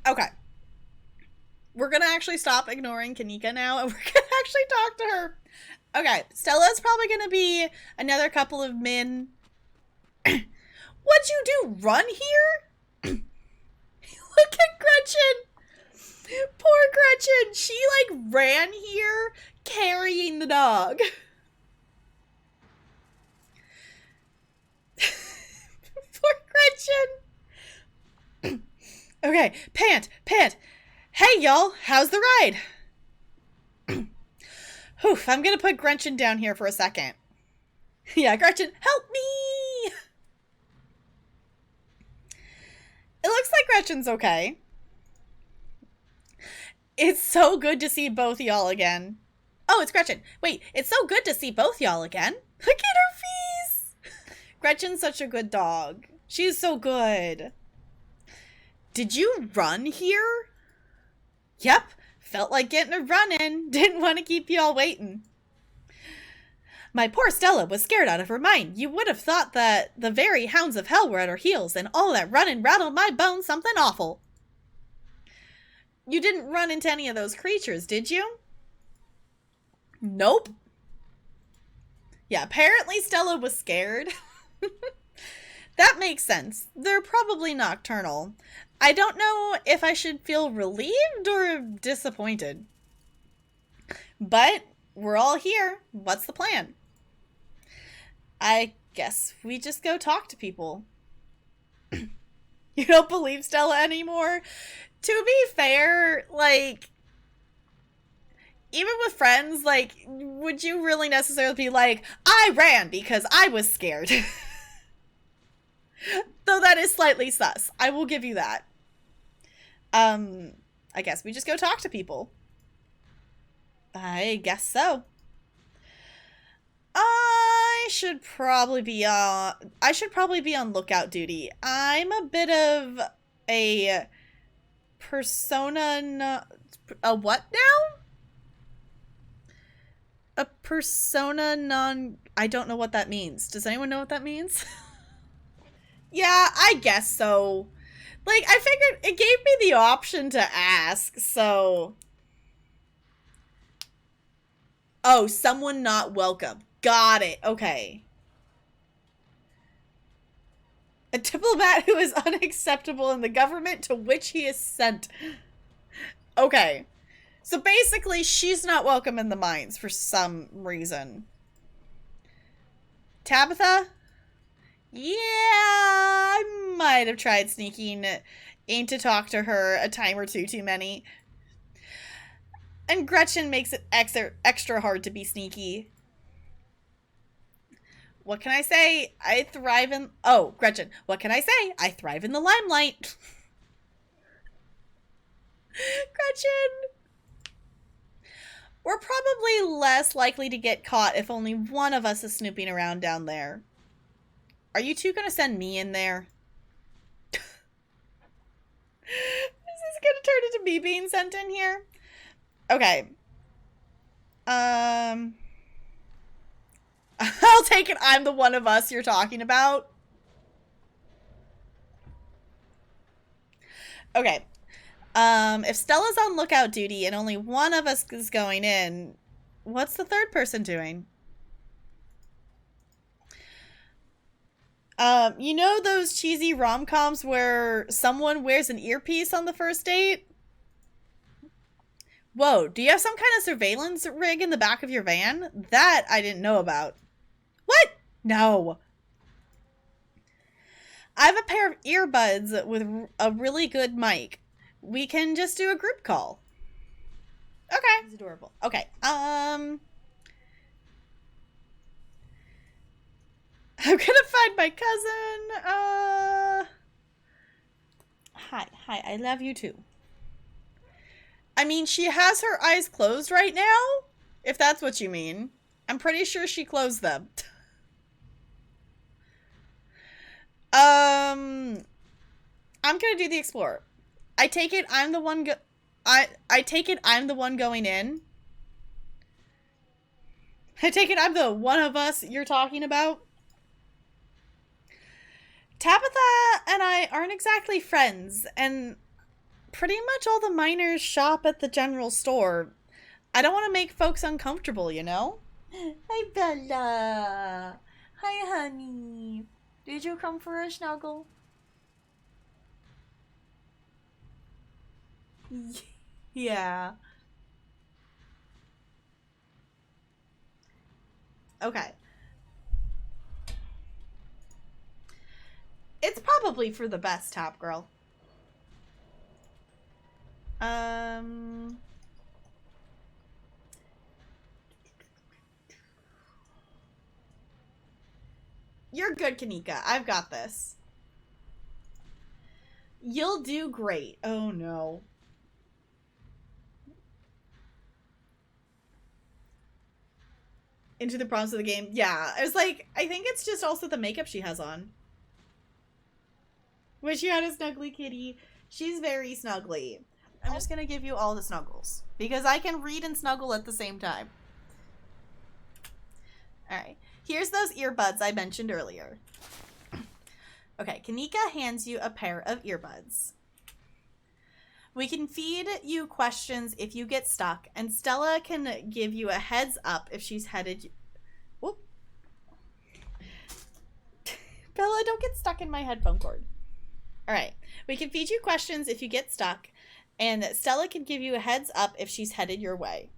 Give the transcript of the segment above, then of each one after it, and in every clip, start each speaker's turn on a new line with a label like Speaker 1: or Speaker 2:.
Speaker 1: Okay. We're gonna actually stop ignoring Kanika now, and we're gonna actually talk to her. Okay, Stella's probably gonna be another couple of min. What'd you do? Run here? Look at Gretchen! Poor Gretchen! She, like, ran here carrying the dog. Poor Gretchen! Okay, pant! Hey, y'all! How's the ride? Oof, I'm gonna put Gretchen down here for a second. Yeah, Gretchen, help me! It looks like Gretchen's okay. It's so good to see both y'all again. Oh, it's Gretchen. Wait, it's so good to see both y'all again. Look at her face! Gretchen's such a good dog. She's so good. Did you run here? Yep. Felt like getting a run in. Didn't want to keep you all waiting. My poor Stella was scared out of her mind. You would have thought that the very hounds of hell were at her heels, and all that running rattled my bones something awful. You didn't run into any of those creatures, did you? Nope. Yeah, apparently Stella was scared. That makes sense. They're probably nocturnal. I don't know if I should feel relieved or disappointed. But we're all here. What's the plan? I guess we just go talk to people. You don't believe Stella anymore? To be fair, like, even with friends, like, would you really necessarily be like, I ran because I was scared? Though that is slightly sus. I will give you that. I guess we just go talk to people. I guess so. I should probably be on lookout duty. I'm a bit of a a what now? A persona non... I don't know what that means. Does anyone know what that means? Yeah, I guess so. Like, I figured it gave me the option to ask, so... Oh, someone not welcome. Got it. Okay. A diplomat who is unacceptable in the government to which he is sent. Okay. So basically, she's not welcome in the mines for some reason. Tabitha? Yeah, I might have tried sneaking in to talk to her a time or two too many. And Gretchen makes it extra hard to be sneaky. What can I say? I thrive in... Oh, Gretchen. What can I say? I thrive in the limelight. Gretchen. We're probably less likely to get caught if only one of us is snooping around down there. Are you two gonna send me in there? Is this gonna turn into me being sent in here? Okay. I'll take it I'm the one of us you're talking about. Okay. If Stella's on lookout duty and only one of us is going in, what's the third person doing? You know those cheesy rom-coms where someone wears an earpiece on the first date? Whoa, do you have some kind of surveillance rig in the back of your van? That I didn't know about. What? No. I have a pair of earbuds with a really good mic. We can just do a group call. Okay. It's adorable. Okay. I'm gonna find my cousin. Hi, I love you too. I mean, she has her eyes closed right now, if that's what you mean. I'm pretty sure she closed them. I'm gonna do the explorer. I take it I'm the one I take it I'm the one going in. I take it I'm the one of us you're talking about? Tabitha and I aren't exactly friends, and pretty much all the miners shop at the general store. I don't want to make folks uncomfortable, you know? Hi, Bella. Hi, honey. Did you come for a snuggle? Yeah. Okay. It's probably for the best, Top Girl. You're good, Kanika. I've got this. You'll do great. Oh, no. Into the problems of the game. Yeah, I was like, I think it's just also the makeup she has on. Wish you had a snuggly kitty. She's very snuggly. I'm just gonna give you all the snuggles. Because I can read and snuggle at the same time. Alright. Here's those earbuds I mentioned earlier. Okay, Kanika hands you a pair of earbuds. We can feed you questions if you get stuck, and Stella can give you a heads up if she's headed... Whoop. Bella, don't get stuck in my headphone cord. Alright, we can feed you questions if you get stuck, and Stella can give you a heads up if she's headed your way.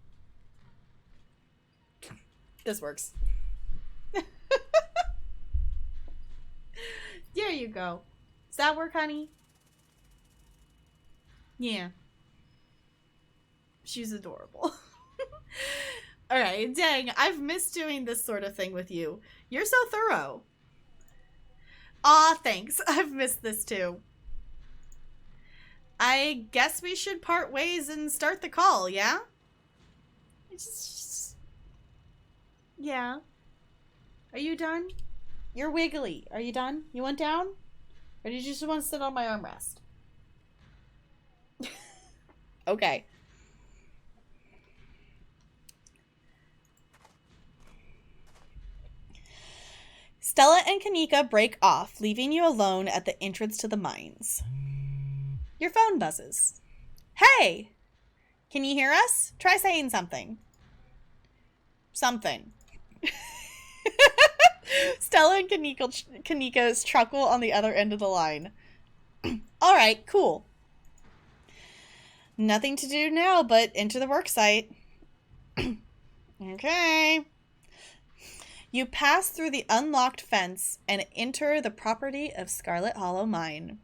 Speaker 1: This works. There you go. Does that work, honey? Yeah. She's adorable. Alright, dang, I've missed doing this sort of thing with you. You're so thorough. Aw, thanks. I've missed this too. I guess we should part ways and start the call, yeah? Yeah. Are you done? You're wiggly. Are you done? You went down? Or did you just want to sit on my armrest? Okay. Stella and Kanika break off, leaving you alone at the entrance to the mines. Your phone buzzes. Hey! Can you hear us? Try saying something. Something. Stella and Kanika's chuckle on the other end of the line. Alright, cool. Nothing to do now but enter the worksite. Okay. You pass through the unlocked fence and enter the property of Scarlet Hollow Mine.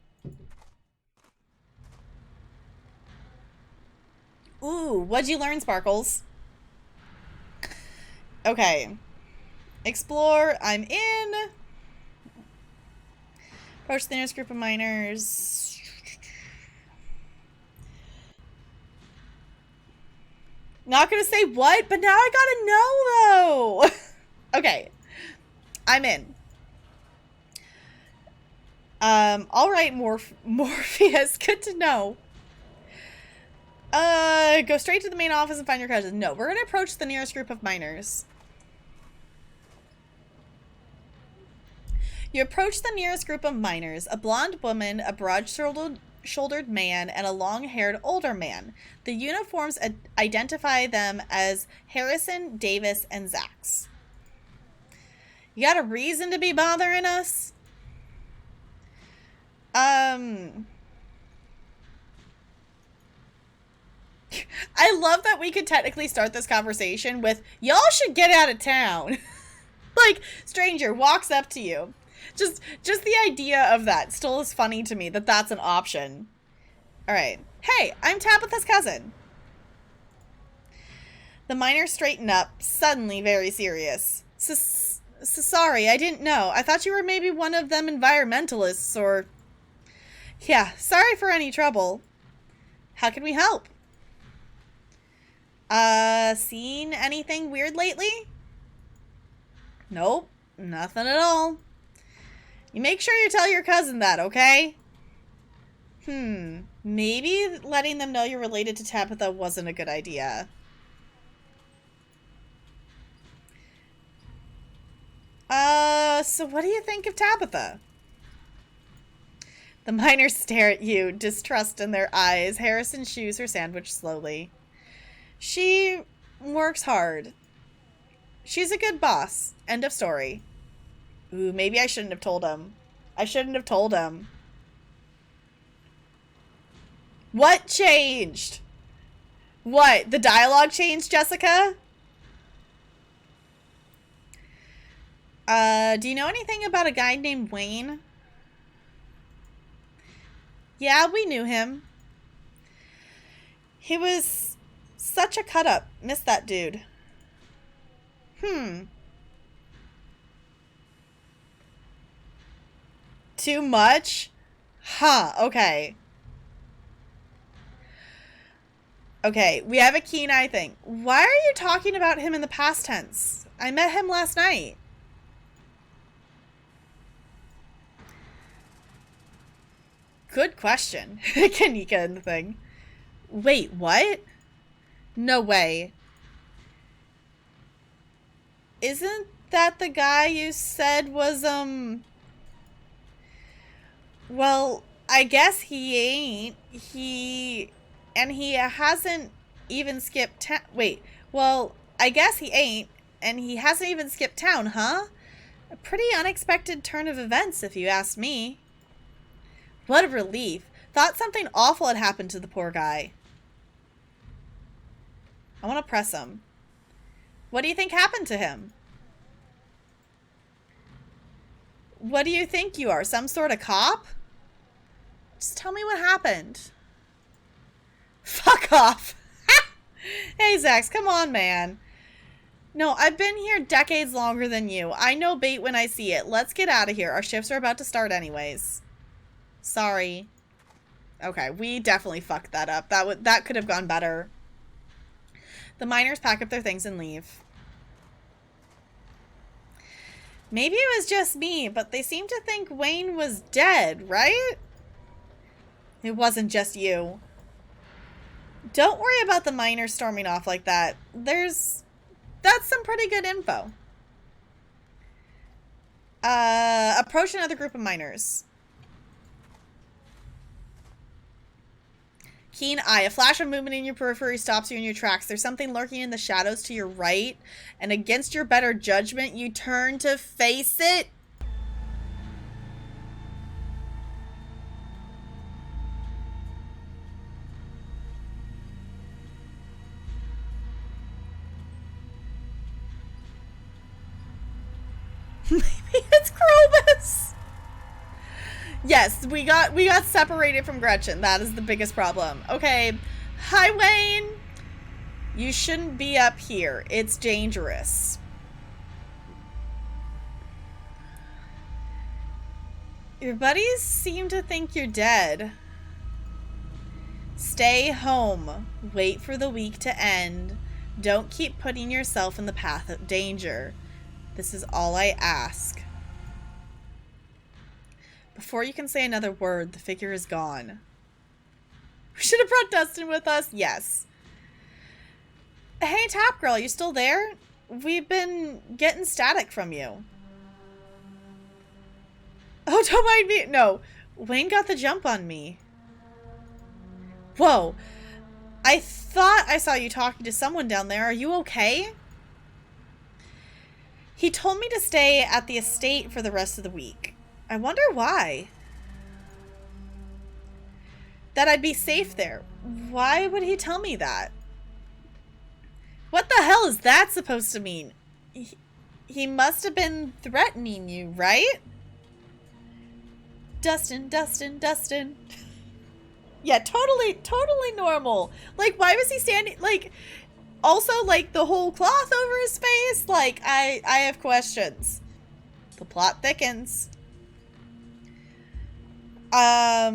Speaker 1: Ooh, what'd you learn, Sparkles? Okay. Explore, I'm in. Approach the nearest group of miners. Not gonna say what, but now I gotta know, though. Okay. I'm in. Alright, Morpheus. Good to know. Go straight to the main office and find your cousin. No, we're gonna approach the nearest group of miners. You approach the nearest group of miners, a blonde woman, a broad-shouldered man, and a long-haired older man. The uniforms identify them as Harrison, Davis, and Zax. You got a reason to be bothering us? I love that we could technically start this conversation with, y'all should get out of town. Like, stranger walks up to you. Just the idea of that still is funny to me, that that's an option. Alright. Hey, I'm Tabitha's cousin. The miners straighten up, suddenly very serious. Sorry, I didn't know. I thought you were maybe one of them environmentalists, or... Yeah, sorry for any trouble. How can we help? Seen anything weird lately? Nope, nothing at all. You make sure you tell your cousin that, okay? Maybe letting them know you're related to Tabitha wasn't a good idea. So what do you think of Tabitha? The miners stare at you, distrust in their eyes. Harrison chews her sandwich slowly. She works hard. She's a good boss. End of story. Ooh, maybe I shouldn't have told him. I shouldn't have told him. What changed? What? The dialogue changed, Jessica? Do you know anything about a guy named Wayne? Yeah, we knew him. He was such a cut-up. Miss that dude. Too much? Huh, okay. Okay, we have a keen eye thing. Why are you talking about him in the past tense? I met him last night. Good question. Kanika in the thing. Wait, what? No way. Isn't that the guy you said was, Well, I guess he ain't. He hasn't even skipped town. Wait, well, I guess he ain't, and he hasn't even skipped town, huh? A pretty unexpected turn of events, if you ask me. What a relief. Thought something awful had happened to the poor guy. I want to press him. What do you think happened to him? What do you think you are? Some sort of cop? Just tell me what happened. Fuck off. Hey, Zax, come on, man. No, I've been here decades longer than you. I know bait when I see it. Let's get out of here. Our shifts are about to start anyways. Sorry. Okay, we definitely fucked that up. That could have gone better. The miners pack up their things and leave. Maybe it was just me, but they seem to think Wayne was dead, right? It wasn't just you. Don't worry about the miners storming off like that. That's some pretty good info. Approach another group of miners. Keen eye. A flash of movement in your periphery stops you in your tracks. There's something lurking in the shadows to your right, and against your better judgment, you turn to face it. Maybe it's Krobus. Yes, we got separated from Gretchen. That is the biggest problem. Okay. Hi, Wayne. You shouldn't be up here. It's dangerous. Your buddies seem to think you're dead. Stay home. Wait for the week to end. Don't keep putting yourself in the path of danger. This is all I ask. Before you can say another word, the figure is gone. We should have brought Dustin with us. Yes. Hey, Tap Girl, you still there? We've been getting static from you. Oh, don't mind me. No, Wayne got the jump on me. Whoa. I thought I saw you talking to someone down there. Are you okay? He told me to stay at the estate for the rest of the week. I wonder why. That I'd be safe there. Why would he tell me that? What the hell is that supposed to mean? He must have been threatening you, right? Dustin, Dustin, Dustin. Yeah, totally normal. Like, why was he standing, like, also, like, the whole cloth over his face? Like, I have questions. The plot thickens. I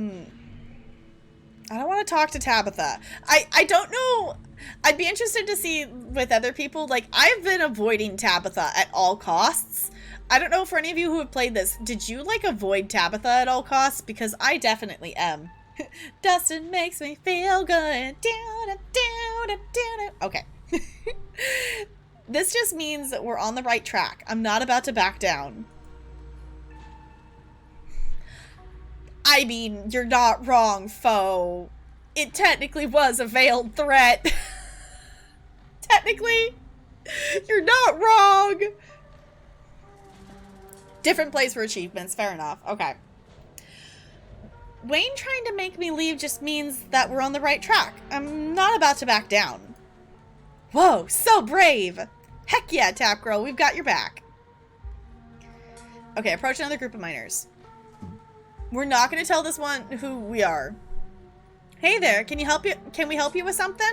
Speaker 1: don't want to talk to Tabitha. I don't know. I'd be interested to see with other people. Like, I've been avoiding Tabitha at all costs. I don't know for any of you who have played this. Did you, like, avoid Tabitha at all costs? Because I definitely am. Dustin makes me feel good. Okay. This just means that we're on the right track. I'm not about to back down. I mean, you're not wrong, foe. It technically was a veiled threat. Technically, you're not wrong. Different place for achievements, fair enough. Okay. Wayne trying to make me leave just means that we're on the right track. I'm not about to back down. Whoa, so brave. Heck yeah, Tap Girl, we've got your back. Okay, approach another group of miners. We're not going to tell this one who we are. Hey there, can we help you with something?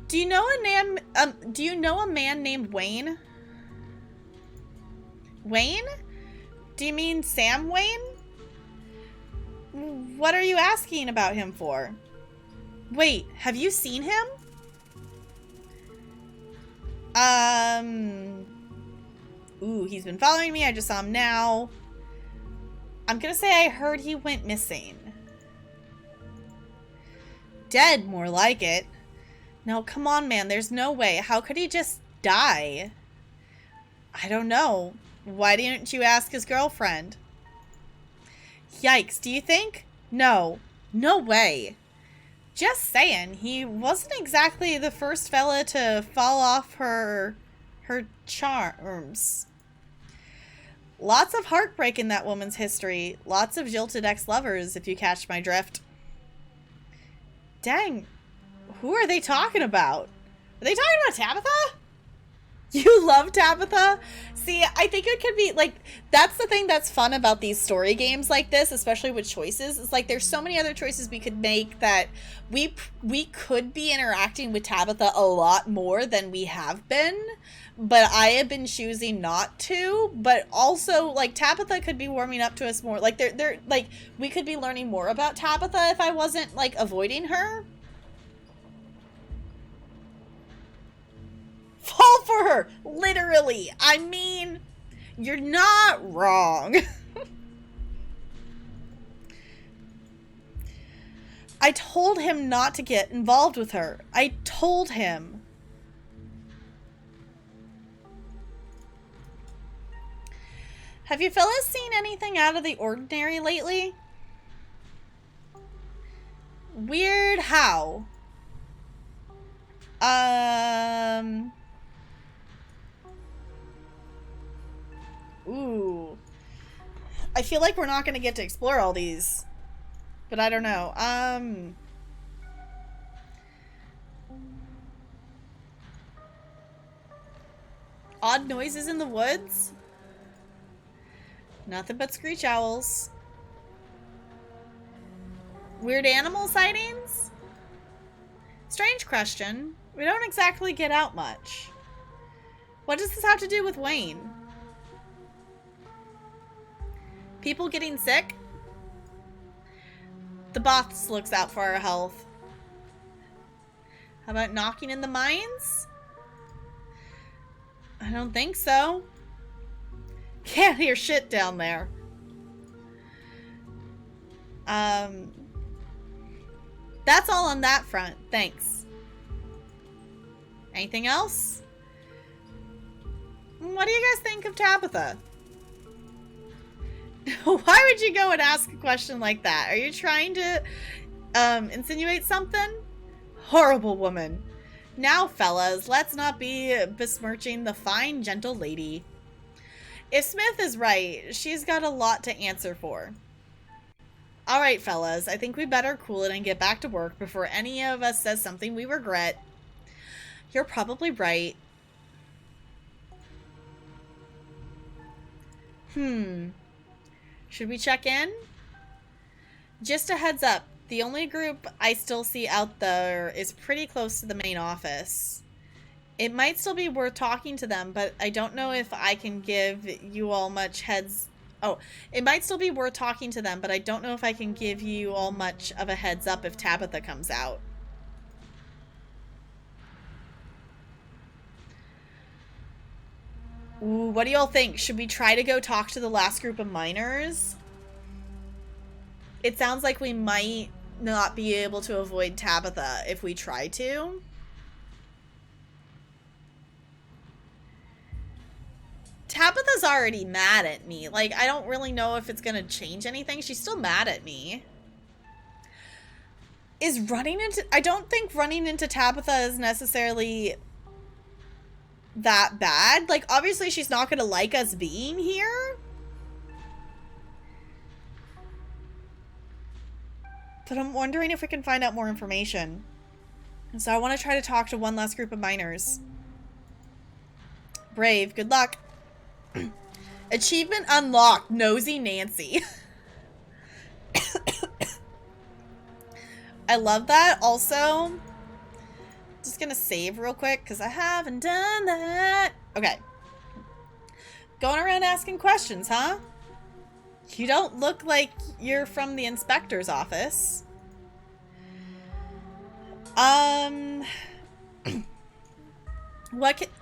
Speaker 1: Do you know a man named Wayne? Wayne? Do you mean Sam Wayne? What are you asking about him for? Wait, have you seen him? Ooh, he's been following me. I just saw him now. I'm gonna say I heard he went missing. Dead, more like it. No, come on, man. There's no way. How could he just die? I don't know. Why didn't you ask his girlfriend? Yikes, do you think? No. No way. Just saying, he wasn't exactly the first fella to fall off her charms. Lots of heartbreak in that woman's history. Lots of jilted ex-lovers, if you catch my drift. Dang. Who are they talking about? Are they talking about Tabitha? You love Tabitha? See, I think it could be, like, that's the thing that's fun about these story games like this, especially with choices. It's like there's so many other choices we could make that we could be interacting with Tabitha a lot more than we have been, but I have been choosing not to. But also, like, Tabitha could be warming up to us more. Like, they're like, we could be learning more about Tabitha if I wasn't, like, avoiding her. Fall for her! Literally. I mean, you're not wrong. I told him not to get involved with her. I told him. Have you fellas seen anything out of the ordinary lately? Weird how? Ooh. I feel like we're not going to get to explore all these. But I don't know. Odd noises in the woods? Nothing but screech owls. Weird animal sightings? Strange question. We don't exactly get out much. What does this have to do with Wayne? People getting sick? The boss looks out for our health. How about knocking in the mines? I don't think so. Can't hear shit down there. That's all on that front. Thanks. Anything else? What do you guys think of Tabitha? Why would you go and ask a question like that? Are you trying to insinuate something? Horrible woman. Now, fellas, let's not be besmirching the fine, gentle lady. If Smith is right, she's got a lot to answer for. Alright, fellas, I think we better cool it and get back to work before any of us says something we regret. You're probably right. Should we check in? Just a heads up, the only group I still see out there is pretty close to the main office. It might still be worth talking to them, but I don't know if I can give you all much it might still be worth talking to them, but I don't know if I can give you all much of a heads up if Tabitha comes out. Ooh, what do y'all think? Should we try to go talk to the last group of miners? It sounds like we might not be able to avoid Tabitha if we try to. Tabitha's already mad at me. Like, I don't really know if it's gonna change anything. She's still mad at me. I don't think running into Tabitha is necessarily that bad. Like, obviously she's not gonna like us being here. But I'm wondering if we can find out more information. So I want to try to talk to one last group of miners. Brave, good luck. Achievement unlocked, Nosy Nancy. I love that. Also, just gonna save real quick because I haven't done that. Okay. Going around asking questions, huh? You don't look like you're from the inspector's office.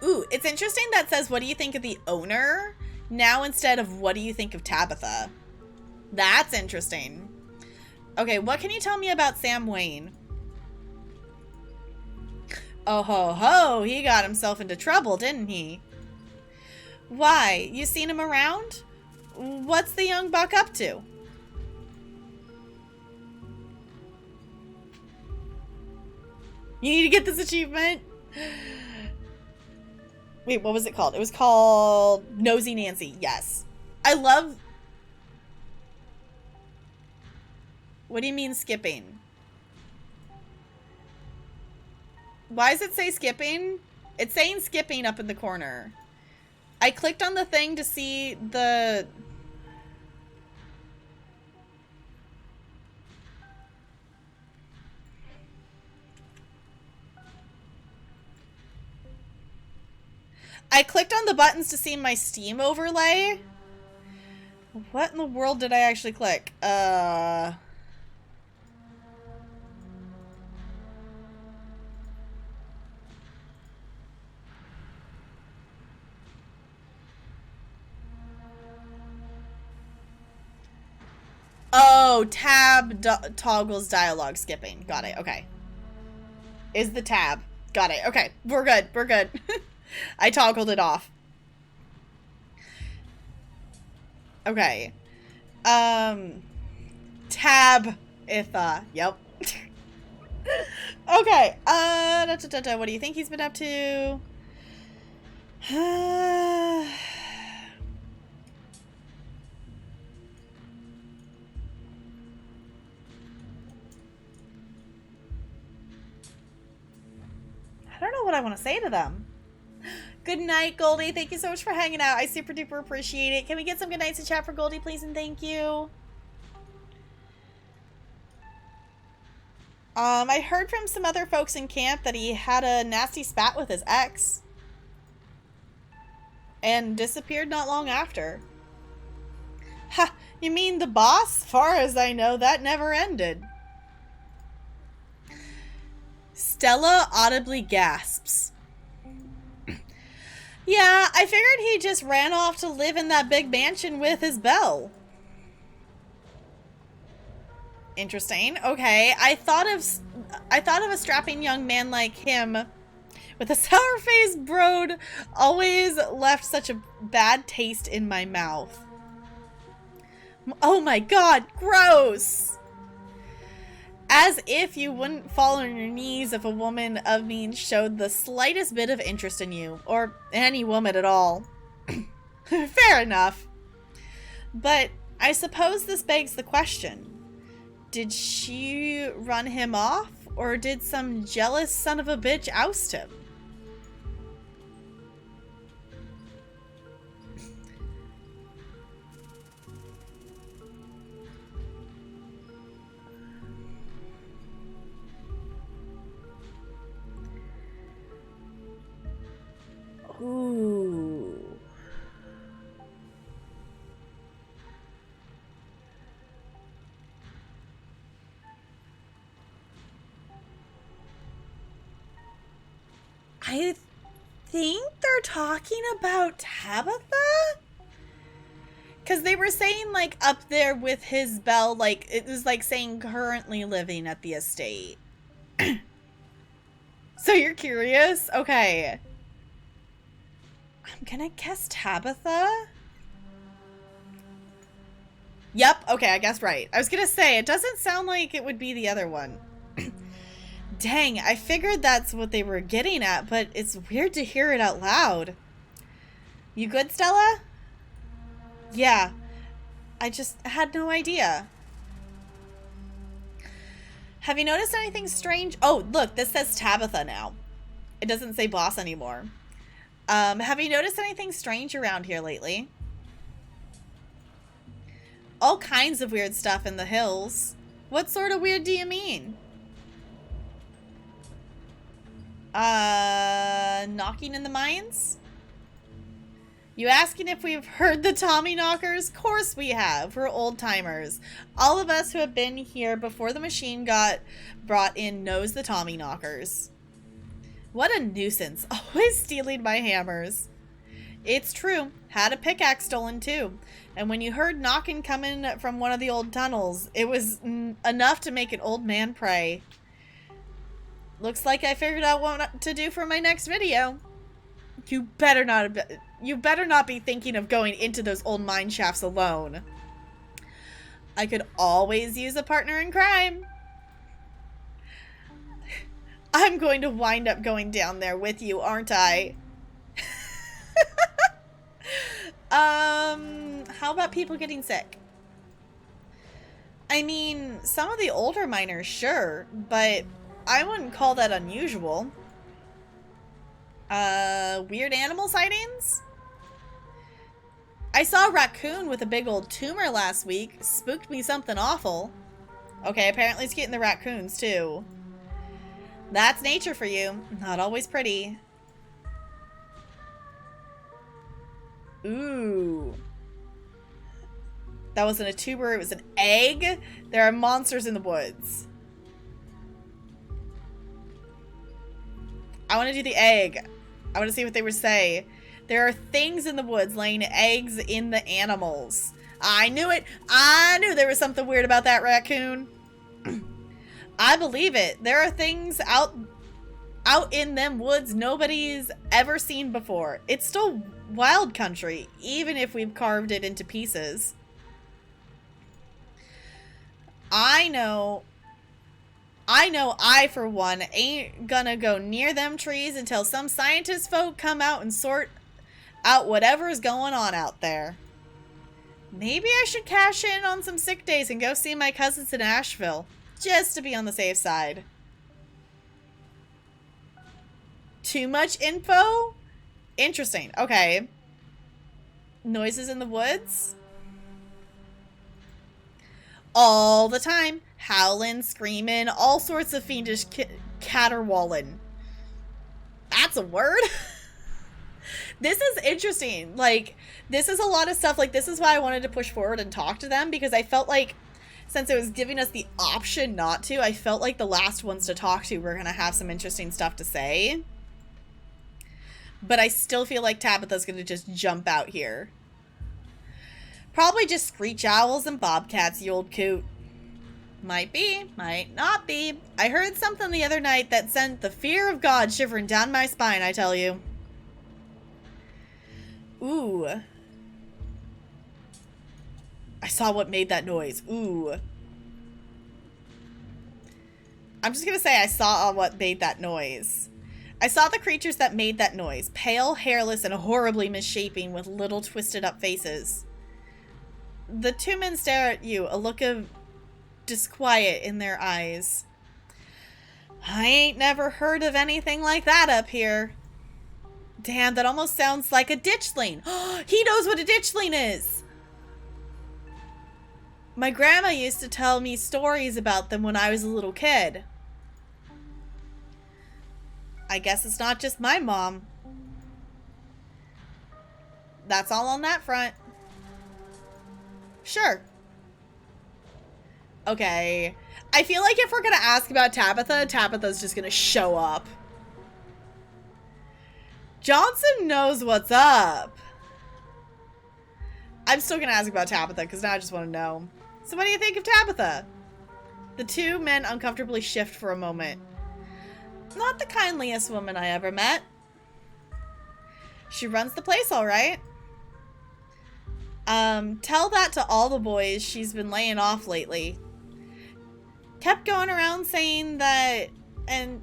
Speaker 1: Ooh, it's interesting that says, what do you think of the owner? Now instead of, what do you think of Tabitha? That's interesting. Okay, what can you tell me about Sam Wayne? Oh ho ho, he got himself into trouble, didn't he? Why? You seen him around? What's the young buck up to? You need to get this achievement. Wait, what was it called? It was called Nosy Nancy. Yes. I love... What do you mean skipping? Why does it say skipping? It's saying skipping up in the corner. I clicked on the thing to see the... I clicked on the buttons to see my Steam overlay. What in the world did I actually click? Oh, tab toggles dialogue skipping. Got it. Okay. Is the tab. Got it. Okay. We're good. We're good. I toggled it off. Okay. Tab Itha. Yep. Okay. What do you think he's been up to? I don't know what I want to say to them. Good night, Goldie. Thank you so much for hanging out. I super duper appreciate it. Can we get some good nights to chat for Goldie, please, and thank you. I heard from some other folks in camp that he had a nasty spat with his ex. And disappeared not long after. Ha! You mean the boss? Far as I know, that never ended. Stella audibly gasps. Yeah, I figured he just ran off to live in that big mansion with his Belle. Interesting. Okay, I thought of a strapping young man like him with a sour-faced broad always left such a bad taste in my mouth. Oh my god, gross! As if you wouldn't fall on your knees if a woman of means showed the slightest bit of interest in you, or any woman at all. Fair enough. But I suppose this begs the question. Did she run him off, or did some jealous son of a bitch oust him? Ooh. I think they're talking about Tabitha? Because they were saying, like, up there with his Belle, like, it was like saying currently living at the estate. So you're curious? Okay. I'm gonna guess Tabitha. Yep, okay, I guessed right. I was gonna say, it doesn't sound like it would be the other one. Dang, I figured that's what they were getting at, but it's weird to hear it out loud. You good, Stella? Yeah. I just had no idea. Have you noticed anything strange? Oh, look, this says Tabitha now. It doesn't say boss anymore. Have you noticed anything strange around here lately? All kinds of weird stuff in the hills. What sort of weird do you mean? Knocking in the mines? You asking if we've heard the Tommy knockers? Course we have. We're old timers. All of us who have been here before the machine got brought in knows the Tommy knockers. What a nuisance. Always stealing my hammers. It's true. Had a pickaxe stolen too. And when you heard knocking coming from one of the old tunnels, it was enough to make an old man pray. Looks like I figured out what to do for my next video. You better not be thinking of going into those old mine shafts alone. I could always use a partner in crime. I'm going to wind up going down there with you, aren't I? How about people getting sick? I mean, some of the older miners, sure, but I wouldn't call that unusual. Weird animal sightings? I saw a raccoon with a big old tumor last week. Spooked me something awful. Okay, apparently it's getting the raccoons too. That's nature for you. Not always pretty. Ooh. That wasn't a tuber, it was an egg. There are monsters in the woods. I want to do the egg. I want to see what they would say. There are things in the woods laying eggs in the animals. I knew it. I knew there was something weird about that raccoon. I believe it. There are things out in them woods nobody's ever seen before. It's still wild country, even if we've carved it into pieces. I know I, for one, ain't gonna go near them trees until some scientist folk come out and sort out whatever's going on out there. Maybe I should cash in on some sick days and go see my cousins in Asheville, just to be on the safe side. Too much info? Interesting. Okay. Noises in the woods? All the time. Howling, screaming, all sorts of fiendish caterwauling. That's a word? This is interesting. Like, this is a lot of stuff. Like, this is why I wanted to push forward and talk to them, because I felt like, since it was giving us the option not to, I felt like the last ones to talk to were going to have some interesting stuff to say. But I still feel like Tabitha's going to just jump out here. Probably just screech owls and bobcats, you old coot. Might be, might not be. I heard something the other night that sent the fear of God shivering down my spine, I tell you. Ooh. I saw what made that noise. Ooh. I'm just gonna say I saw what made that noise. I saw the creatures that made that noise. Pale, hairless, and horribly misshapen with little twisted up faces. The two men stare at you, a look of disquiet in their eyes. I ain't never heard of anything like that up here. Damn, that almost sounds like a ditchling. He knows what a ditchling is. My grandma used to tell me stories about them when I was a little kid. I guess it's not just my mom. That's all on that front. Sure. Okay. I feel like if we're gonna ask about Tabitha, Tabitha's just gonna show up. Johnson knows what's up. I'm still gonna ask about Tabitha because now I just want to know. So what do you think of Tabitha? The two men uncomfortably shift for a moment. Not the kindliest woman I ever met. She runs the place all right. Tell that to all the boys. She's been laying off lately. Kept going around saying that and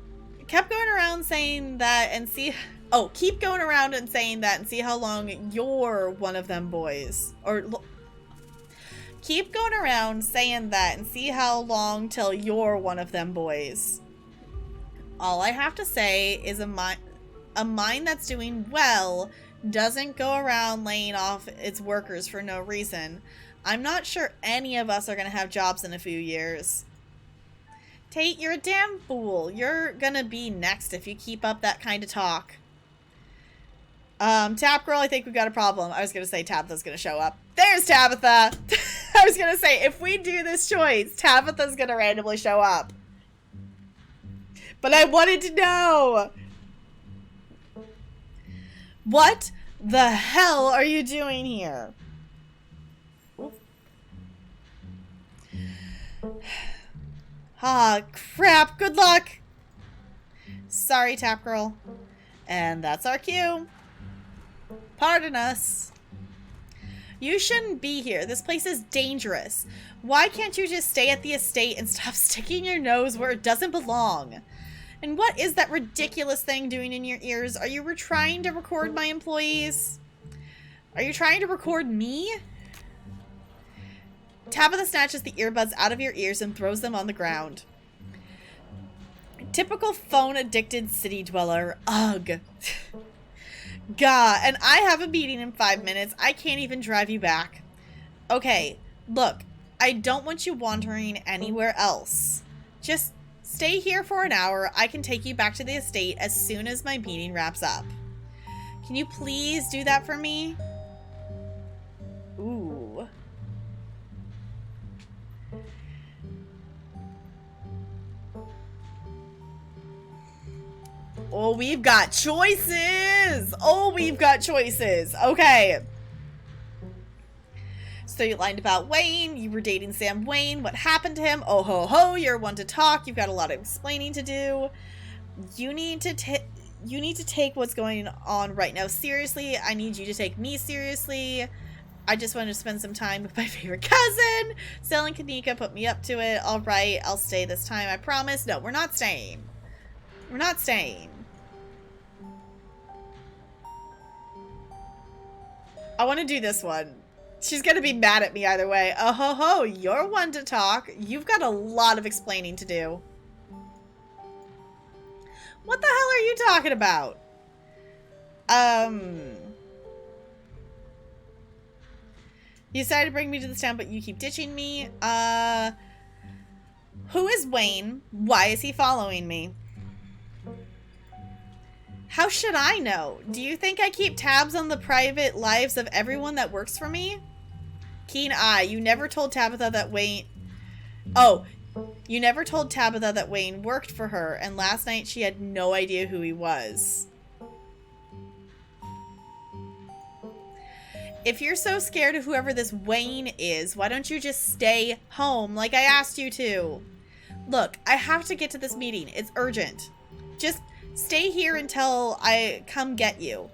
Speaker 1: see. Oh, keep going around and saying that and see how long you're one of them boys. Or keep going around saying that and see how long till you're one of them boys. All I have to say is a mine that's doing well doesn't go around laying off its workers for no reason. I'm not sure any of us are going to have jobs in a few years. Tate, you're a damn fool. You're gonna be next if you keep up that kind of talk. Tap Girl, I think we've got a problem. I was gonna say Tabitha's gonna show up. There's Tabitha! I was gonna say, if we do this choice, Tabitha's gonna randomly show up. But I wanted to know! What the hell are you doing here? Ah, crap. Good luck. Sorry, Tap Girl. And that's our cue. Pardon us. You shouldn't be here. This place is dangerous. Why can't you just stay at the estate and stop sticking your nose where it doesn't belong? And what is that ridiculous thing doing in your ears? Are you trying to record my employees? Are you trying to record me? Tabitha snatches the earbuds out of your ears and throws them on the ground. Typical phone-addicted city dweller. Ugh. Gah, and I have a meeting in 5 minutes. I can't even drive you back. Okay, look, I don't want you wandering anywhere else. Just stay here for an hour. I can take you back to the estate as soon as my meeting wraps up. Can you please do that for me? Ooh. Oh, we've got choices! Oh, we've got choices. Okay. So you lied about Wayne. You were dating Sam Wayne. What happened to him? Oh, ho, ho. You're one to talk. You've got a lot of explaining to do. You need to take what's going on right now seriously. I need you to take me seriously. I just wanted to spend some time with my favorite cousin. Sal and Kanika put me up to it. All right, I'll stay this time. I promise. No, we're not staying. We're not staying. I want to do this one. She's going to be mad at me either way. Oh, ho, ho. You're one to talk. You've got a lot of explaining to do. What the hell are you talking about? You decided to bring me to this town, but you keep ditching me. Who is Wayne? Why is he following me? How should I know? Do you think I keep tabs on the private lives of everyone that works for me? Keen eye. You never told Tabitha that Wayne... Oh, you never told Tabitha that Wayne worked for her, and last night she had no idea who he was. If you're so scared of whoever this Wayne is, why don't you just stay home like I asked you to? Look, I have to get to this meeting. It's urgent. Just stay here until I come get you.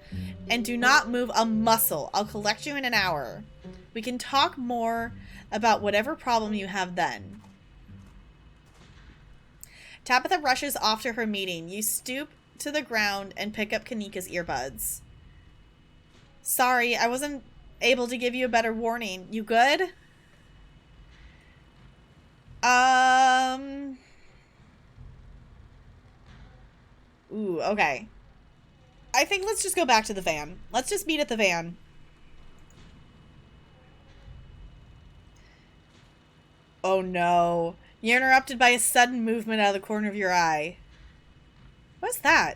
Speaker 1: And do not move a muscle. I'll collect you in an hour. We can talk more about whatever problem you have then. Tabitha rushes off to her meeting. You stoop to the ground and pick up Kanika's earbuds. Sorry, I wasn't able to give you a better warning. You good? Ooh, okay. I think let's just go back to the van. Let's just meet at the van. Oh no. You're interrupted by a sudden movement out of the corner of your eye. What's that?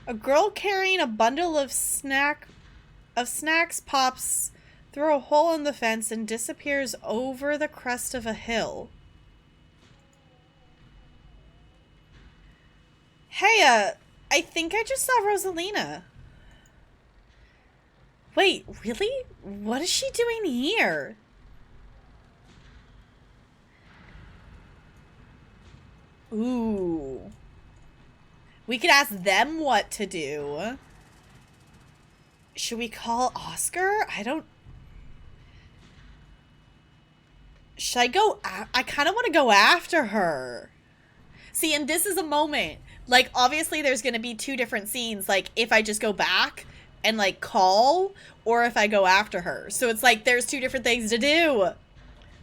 Speaker 1: A girl carrying a bundle of snacks pops through a hole in the fence and disappears over the crest of a hill. Hey, I think I just saw Rosalina. Wait, really? What is she doing here? Ooh. We could ask them what to do. Should we call Oscar? I don't... Should I go... I kind of want to go after her. See, and this is a moment. Like, obviously there's going to be two different scenes. Like, if I just go back and, like, call, or if I go after her. So it's like, there's two different things to do.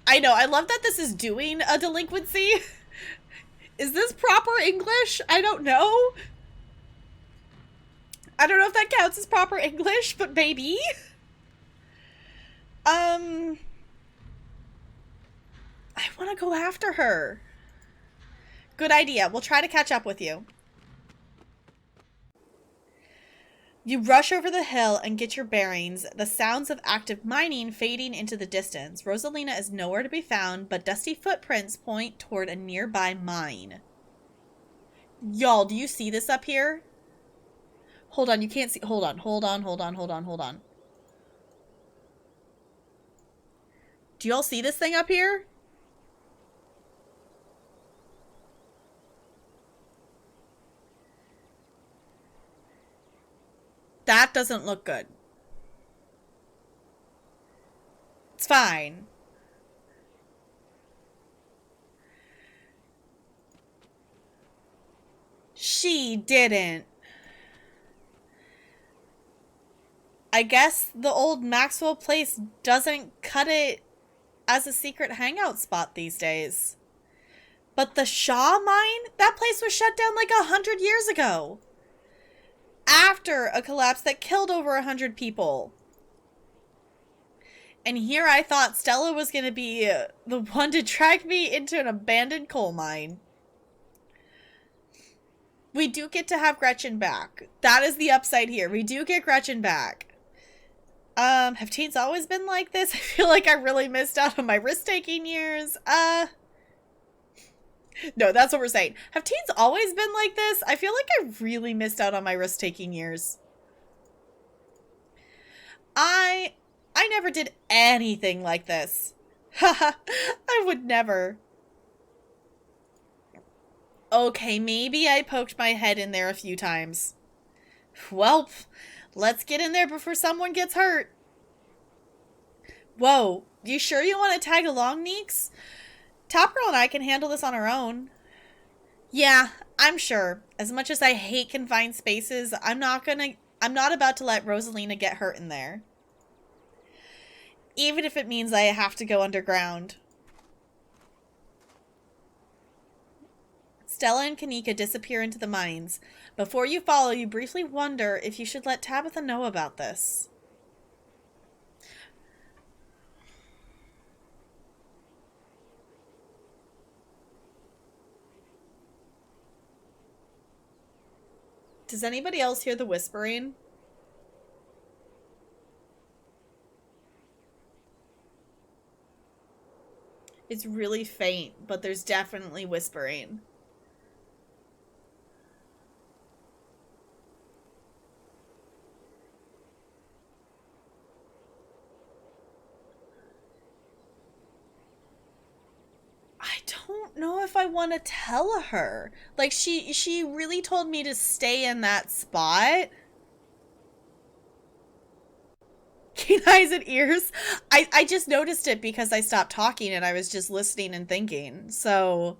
Speaker 1: I know. I love that this is doing a delinquency. Is this proper English? I don't know. I don't know if that counts as proper English, but maybe. I want to go after her. Good idea. We'll try to catch up with you. You rush over the hill and get your bearings, the sounds of active mining fading into the distance. Rosalina is nowhere to be found, but dusty footprints point toward a nearby mine. Y'all, do you see this up here? Hold on, you can't see. Hold on. Do y'all see this thing up here? That doesn't look good. It's fine. She didn't. I guess the old Maxwell place doesn't cut it as a secret hangout spot these days. But the Shaw mine? That place was shut down like 100 years ago. After a collapse that killed over 100 people. And here I thought Stella was going to be the one to drag me into an abandoned coal mine. We do get to have Gretchen back. That is the upside here. We do get Gretchen back. Have teens always been like this? I feel like I really missed out on my risk-taking years. No, that's what we're saying. Have teens always been like this? I feel like I really missed out on my risk-taking years. I never did anything like this. Haha, I would never. Okay, maybe I poked my head in there a few times. Well, let's get in there before someone gets hurt. Whoa, you sure you want to tag along, Neeks? Top Girl and I can handle this on our own. Yeah, I'm sure. As much as I hate confined spaces, I'm not about to let Rosalina get hurt in there. Even if it means I have to go underground. Stella and Kanika disappear into the mines. Before you follow, you briefly wonder if you should let Tabitha know about this. Does anybody else hear the whispering? It's really faint, but there's definitely whispering. I don't know if I want to tell her. Like, she really told me to stay in that spot. Keen eyes and ears. I just noticed it because I stopped talking and I was just listening and thinking. So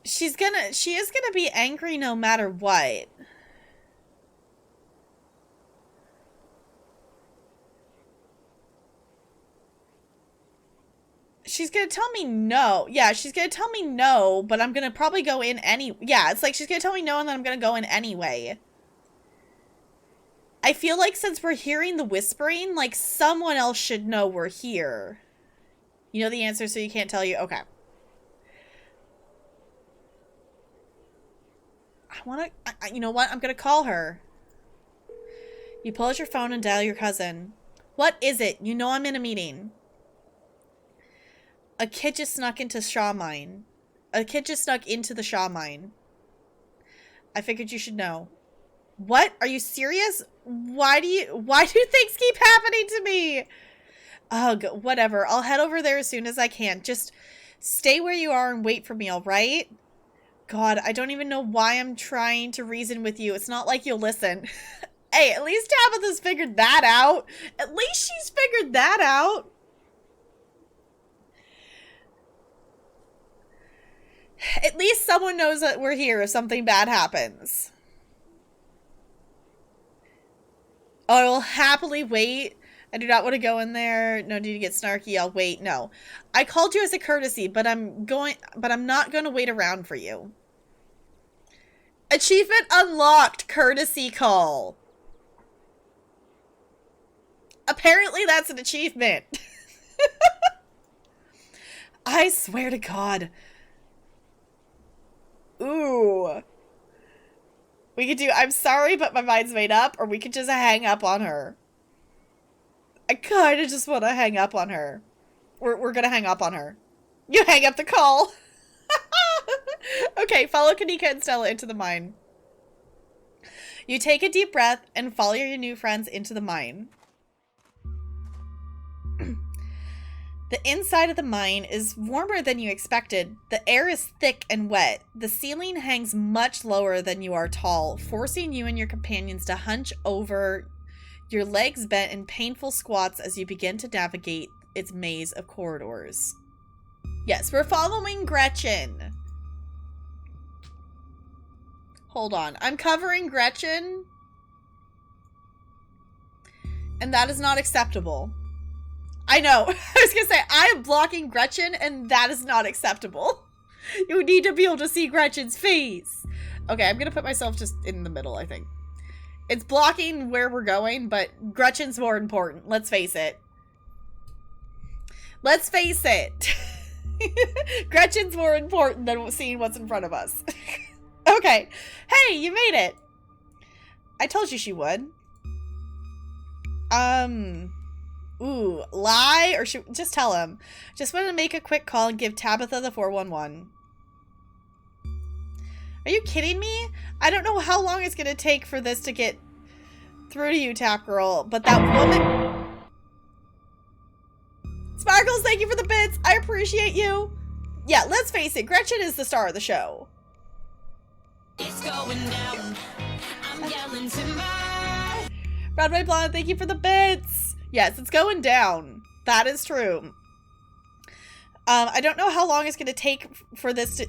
Speaker 1: she is gonna be angry no matter what. She's gonna tell me no. Yeah, she's gonna tell me no, but I'm gonna probably go in yeah, it's like she's gonna tell me no and then I'm gonna go in anyway. I feel like since we're hearing the whispering, like someone else should know we're here. You know the answer, so you can't tell you? Okay. You know what? I'm gonna call her. You pull out your phone and dial your cousin. What is it? You know I'm in a meeting. A kid just snuck into Shaw Mine. A kid just snuck into the Shaw Mine. I figured you should know. What? Are you serious? Why do things keep happening to me? Ugh, whatever. I'll head over there as soon as I can. Just stay where you are and wait for me, alright? God, I don't even know why I'm trying to reason with you. It's not like you'll listen. Hey, at least Tabitha's figured that out. At least she's figured that out. At least someone knows that we're here if something bad happens. Oh, I will happily wait. I do not want to go in there. No need to get snarky. I'll wait. No. I called you as a courtesy, but I'm not going to wait around for you. Achievement unlocked. Courtesy call. Apparently that's an achievement. I swear to God. Ooh. We could do, I'm sorry, but my mind's made up, or we could just hang up on her. I kind of just want to hang up on her. We're gonna hang up on her. You hang up the call. Okay, follow Kanika and Stella into the mine. You take a deep breath and follow your new friends into the mine. The inside of the mine is warmer than you expected. The air is thick and wet. The ceiling hangs much lower than you are tall, forcing you and your companions to hunch over, your legs bent in painful squats as you begin to navigate its maze of corridors. Yes, we're following Gretchen. Hold on. I'm covering Gretchen. And that is not acceptable. I know. I was going to say, I am blocking Gretchen, and that is not acceptable. You need to be able to see Gretchen's face. Okay, I'm going to put myself just in the middle, I think. It's blocking where we're going, but Gretchen's more important. Let's face it. Let's face it. Gretchen's more important than seeing what's in front of us. Okay. Hey, you made it. I told you she would. Ooh, lie or should just tell him. Just want to make a quick call and give Tabitha the 411. Are you kidding me? I don't know how long it's going to take for this to get through to you, Tap Girl, but that woman... Sparkles, thank you for the bits. I appreciate you. Yeah, let's face it. Gretchen is the star of the show. It's going down. I'm yelling timber. Broadway Blonde, thank you for the bits. Yes, it's going down. That is true. I don't know how long it's going to take for this to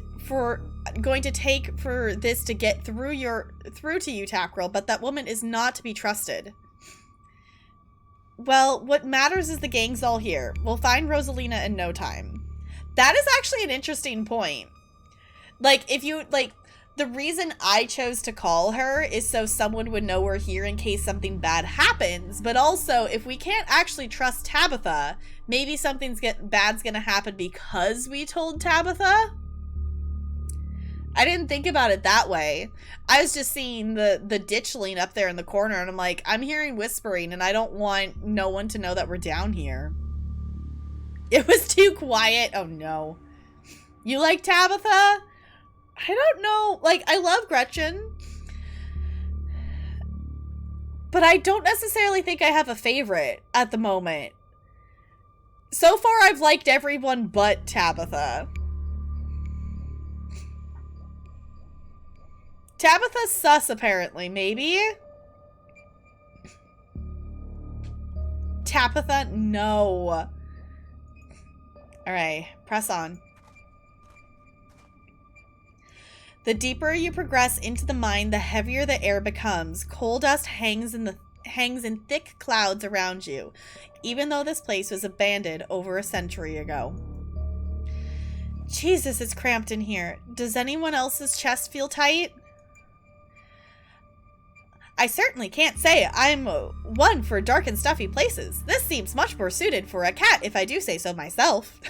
Speaker 1: get through to you, Tap Girl, but that woman is not to be trusted. Well, what matters is the gang's all here. We'll find Rosalina in no time. That is actually an interesting point. Like, if you, like, the reason I chose to call her is so someone would know we're here in case something bad happens. But also, if we can't actually trust Tabitha, maybe something bad's gonna happen because we told Tabitha? I didn't think about it that way. I was just seeing the ditchling up there in the corner, and I'm like, I'm hearing whispering, and I don't want no one to know that we're down here. It was too quiet. Oh, no. You like Tabitha? I don't know. Like, I love Gretchen. But I don't necessarily think I have a favorite at the moment. So far, I've liked everyone but Tabitha. Tabitha's sus, apparently. Maybe? Tabitha, no. Alright, press on. The deeper you progress into the mine, the heavier the air becomes. Coal dust hangs in thick clouds around you, even though this place was abandoned over a century ago. Jesus, it's cramped in here. Does anyone else's chest feel tight? I certainly can't say I'm one for dark and stuffy places. This seems much more suited for a cat, if I do say so myself.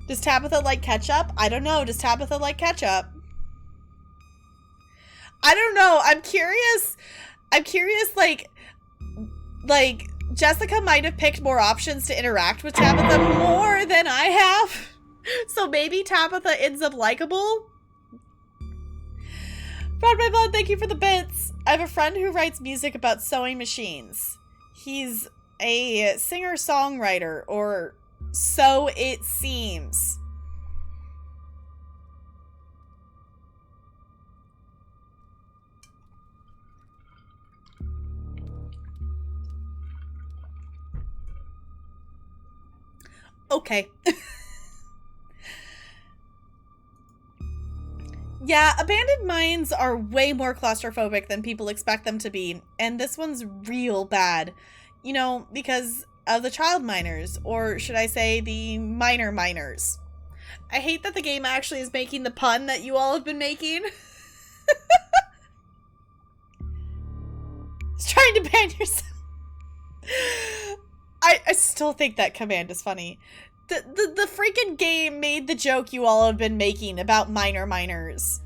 Speaker 1: Does Tabitha like ketchup? I don't know. Does Tabitha like ketchup? I don't know. I'm curious, like, Jessica might have picked more options to interact with Tabitha more than I have. So maybe Tabitha ends up likable. Broadway Blood, thank you for the bits. I have a friend who writes music about sewing machines. He's a singer-songwriter, or so it seems. Okay. Yeah, abandoned mines are way more claustrophobic than people expect them to be, and this one's real bad. You know, because of the child miners, or should I say the minor miners. I hate that the game actually is making the pun that you all have been making. It's trying to ban yourself. I still think that command is funny. The freaking game made the joke you all have been making about minor miners.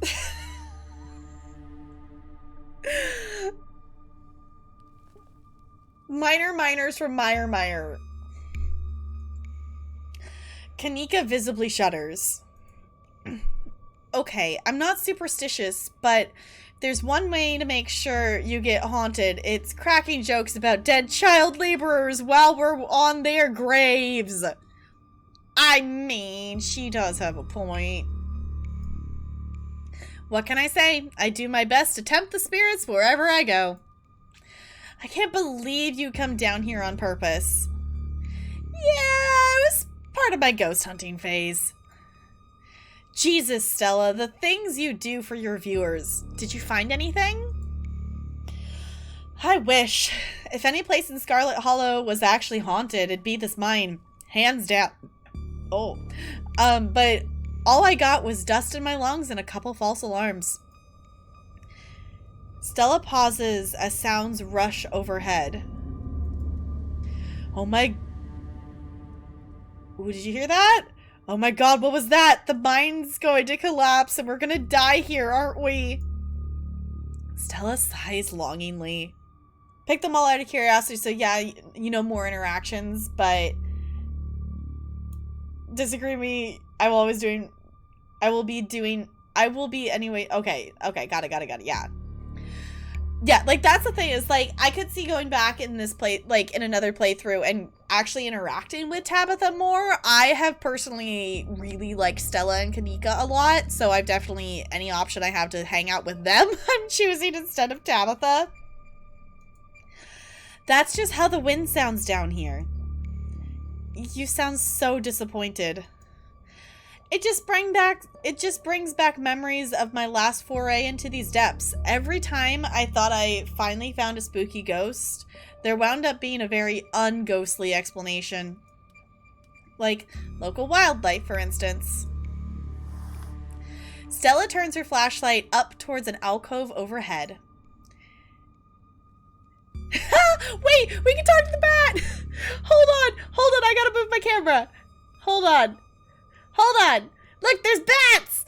Speaker 1: Minor miners from Meyer. Kanika visibly shudders. Okay, I'm not superstitious, but there's one way to make sure you get haunted. It's cracking jokes about dead child laborers while we're on their graves. I mean, she does have a point. What can I say? I do my best to tempt the spirits wherever I go. I can't believe you come down here on purpose. Yeah, it was part of my ghost hunting phase. Jesus, Stella, the things you do for your viewers. Did you find anything? I wish. If any place in Scarlet Hollow was actually haunted, it'd be this mine. Hands down. Oh. But all I got was dust in my lungs and a couple false alarms. Stella pauses as sounds rush overhead. Oh my... Ooh, did you hear that? Oh my god, what was that? The mine's going to collapse and we're gonna die here, aren't we? Stella sighs longingly. Pick them all out of curiosity, so yeah, you know, more interactions, but... Disagree with me. I will be anyway. Okay, got it, yeah. Yeah, like, that's the thing, is, like, I could see going back in this like, in another playthrough and actually interacting with Tabitha more. I have personally really liked Stella and Kanika a lot, so I've definitely, any option I have to hang out with them, I'm choosing instead of Tabitha. That's just how the wind sounds down here. You sound so disappointed. It just brings back memories of my last foray into these depths. Every time I thought I finally found a spooky ghost, there wound up being a very unghostly explanation. Like local wildlife, for instance. Stella turns her flashlight up towards an alcove overhead. Wait, we can talk to the bat! Hold on, I gotta move my camera. Hold on. Look, there's bats!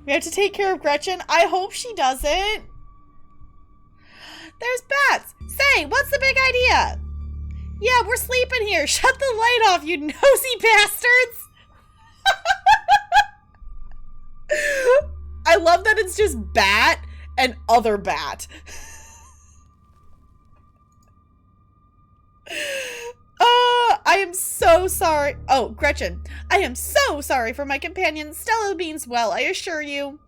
Speaker 1: We have to take care of Gretchen. I hope she doesn't. There's bats. Say, what's the big idea? Yeah, we're sleeping here. Shut the light off, you nosy bastards! I love that it's just bat and other bat. I am so sorry. Oh, Gretchen. I am so sorry for my companion. Stella means well, I assure you.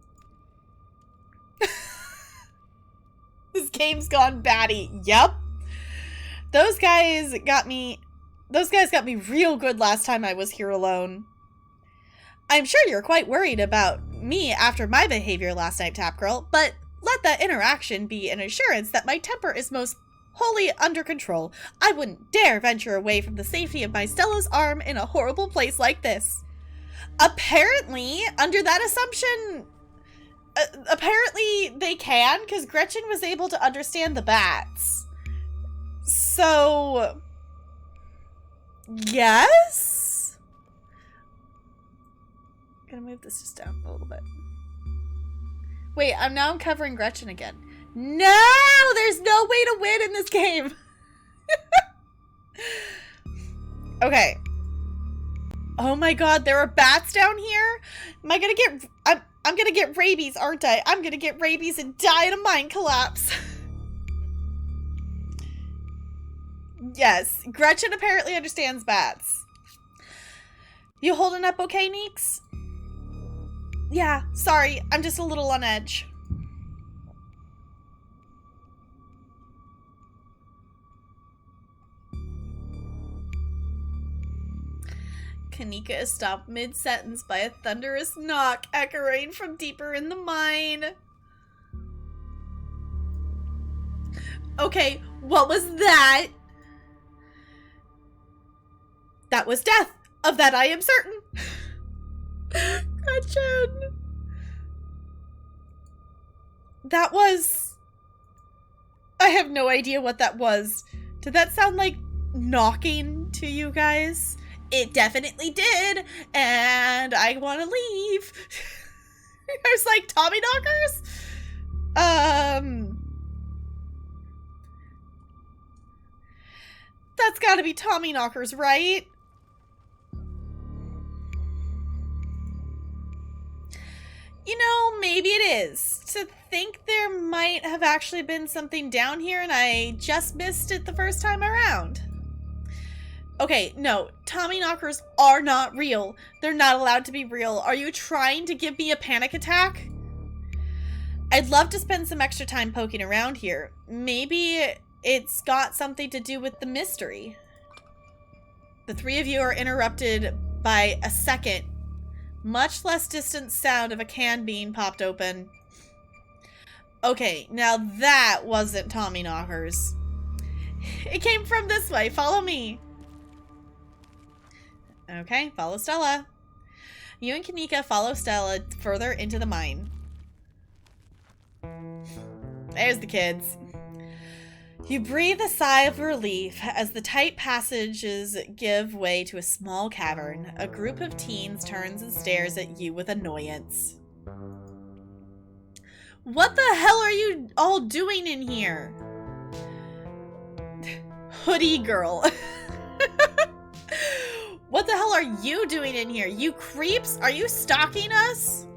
Speaker 1: This game's gone batty. Yep. Those guys got me real good last time I was here alone. I'm sure you're quite worried about me after my behavior last night, Tap Girl, but let that interaction be an assurance that my temper is most wholly under control. I wouldn't dare venture away from the safety of my Stella's arm in a horrible place like this. Apparently, under that assumption, apparently they can, because Gretchen was able to understand the bats. So, yes? Gonna move this just down a little bit. Wait, I'm now covering Gretchen again. No! There's no way to win in this game! Okay. Oh my god, there are bats down here? Am I gonna get... I'm gonna get rabies, aren't I? I'm gonna get rabies and die in a mine collapse. Yes, Gretchen apparently understands bats. You holding up okay, Neeks? Yeah, sorry, I'm just a little on edge. Kanika is stopped mid-sentence by a thunderous knock echoing from deeper in the mine. Okay, what was that? That was death. Of that I am certain. Gretchen. That was... I have no idea what that was. Did that sound like knocking to you guys? It definitely did, and I want to leave. I was like, Tommy knockers? That's gotta be Tommy knockers, right? You know, maybe it is. To think there might have actually been something down here and I just missed it the first time around. Okay, no, Tommy knockers are not real. They're not allowed to be real. Are you trying to give me a panic attack? I'd love to spend some extra time poking around here. Maybe it's got something to do with the mystery. The three of you are interrupted by a second, much less distant sound of a can being popped open. Okay, now that wasn't Tommy knockers. It came from this way. Follow me. Okay, follow Stella. You and Kanika follow Stella further into the mine. There's the kids. You breathe a sigh of relief as the tight passages give way to a small cavern. A group of teens turns and stares at you with annoyance. What the hell are you all doing in here? Hoodie girl. What the hell are you doing in here? You creeps? Are you stalking us?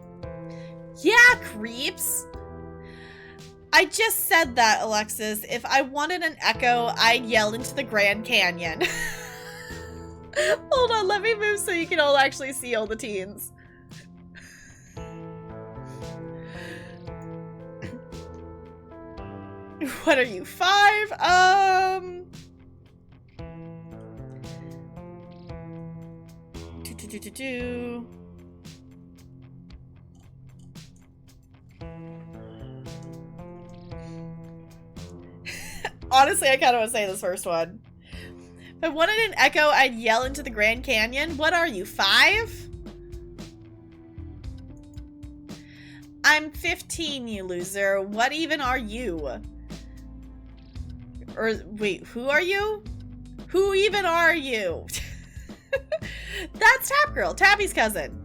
Speaker 1: Yeah, creeps. I just said that, Alexis. If I wanted an echo, I'd yell into the Grand Canyon. Hold on, let me move so you can all actually see all the teens. What are you, 5? Honestly, I kind of want to say this first one. If I wanted an echo, I'd yell into the Grand Canyon. What are you, 5? I'm 15, you loser. What even are you? Or, wait, who are you? Who even are you? That's Tap Girl, Tabby's cousin.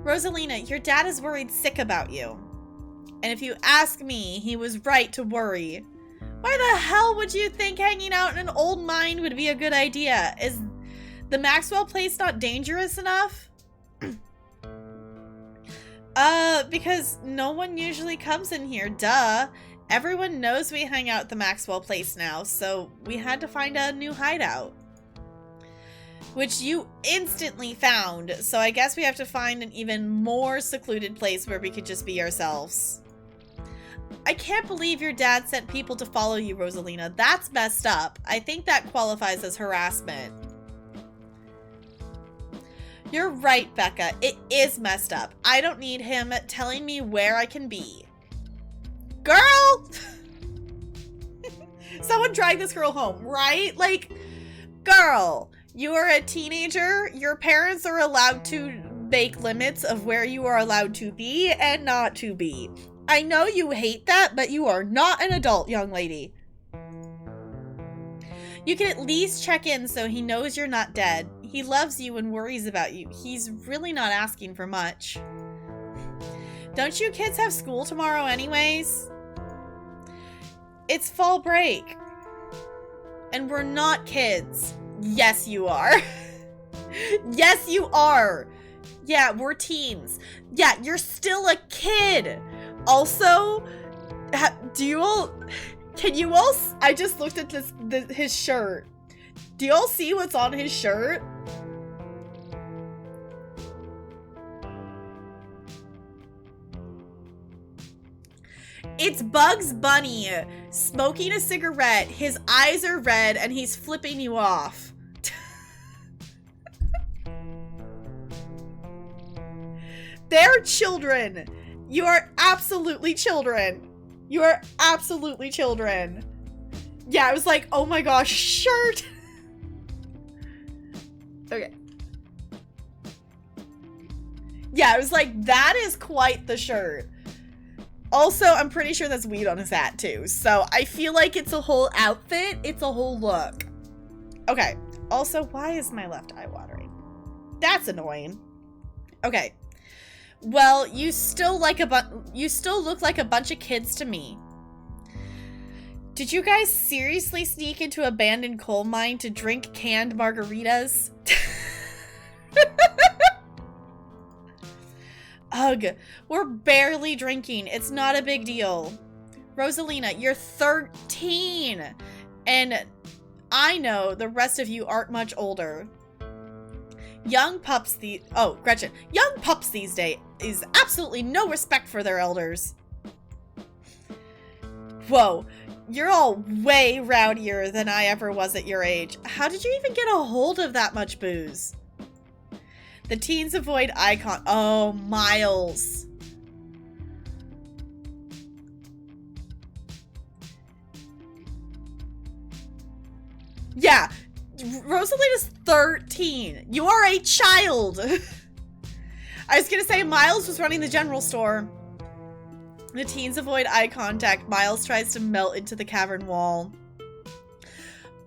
Speaker 1: Rosalina, your dad is worried sick about you. And if you ask me, he was right to worry. Why the hell would you think hanging out in an old mine would be a good idea? Is the Maxwell place not dangerous enough? Because no one usually comes in here, duh. Everyone knows we hang out at the Maxwell place now, so we had to find a new hideout. Which you instantly found, so I guess we have to find an even more secluded place where we could just be ourselves. I can't believe your dad sent people to follow you, Rosalina. That's messed up. I think that qualifies as harassment. You're right, Becca. It is messed up. I don't need him telling me where I can be. Girl! Someone drag this girl home, right? Like, girl, you are a teenager. Your parents are allowed to make limits of where you are allowed to be and not to be. I know you hate that, but you are not an adult, young lady. You can at least check in so he knows you're not dead. He loves you and worries about you. He's really not asking for much. Don't you kids have school tomorrow anyways? It's fall break. And we're not kids. Yes, you are. Yes, you are. Yeah, we're teens. Yeah, you're still a kid. Also, do you all, can you all, I just looked at his shirt. Do you all see what's on his shirt? It's Bugs Bunny smoking a cigarette. His eyes are red and he's flipping you off. They're children. You are absolutely children. You are absolutely children. Yeah, I was like, oh my gosh, shirt. Okay. Yeah, I was like, that is quite the shirt. Also, I'm pretty sure that's weed on his hat too. So I feel like it's a whole outfit. It's a whole look. Okay. Also, why is my left eye watering? That's annoying. Okay. Well, you still look like a bunch of kids to me. Did you guys seriously sneak into abandoned coal mine to drink canned margaritas? Ugh, we're barely drinking. It's not a big deal. Rosalina, you're 13. And I know the rest of you aren't much older. Young pups Gretchen. Young pups these days is absolutely no respect for their elders. Whoa, you're all way rowdier than I ever was at your age. How did you even get a hold of that much booze? The teens avoid icon. Oh, Miles. Yeah, Rosalina's 13. You are a child. I was gonna say Miles was running the general store. The teens avoid eye contact. Miles tries to melt into the cavern wall.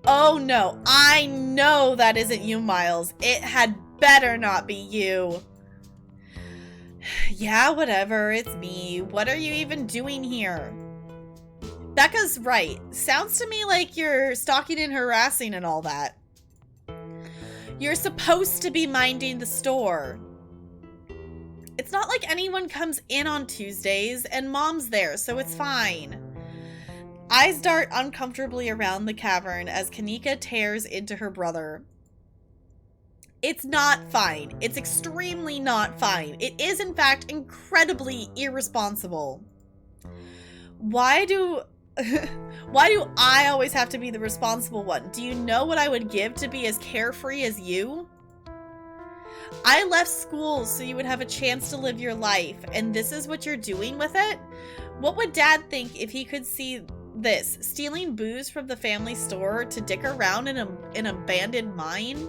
Speaker 1: Oh no, I know that isn't you, Miles. It had better not be you. Yeah, whatever, it's me. What are you even doing here? Becca's right. Sounds to me like you're stalking and harassing and all that. You're supposed to be minding the store. It's not like anyone comes in on Tuesdays, and Mom's there, so it's fine. Eyes dart uncomfortably around the cavern as Kanika tears into her brother. It's not fine. It's extremely not fine. It is, in fact, incredibly irresponsible. Why do I always have to be the responsible one? Do you know what I would give to be as carefree as you? I left school so you would have a chance to live your life, and this is what you're doing with it? What would Dad think if he could see this? Stealing booze from the family store to dick around in an abandoned mine?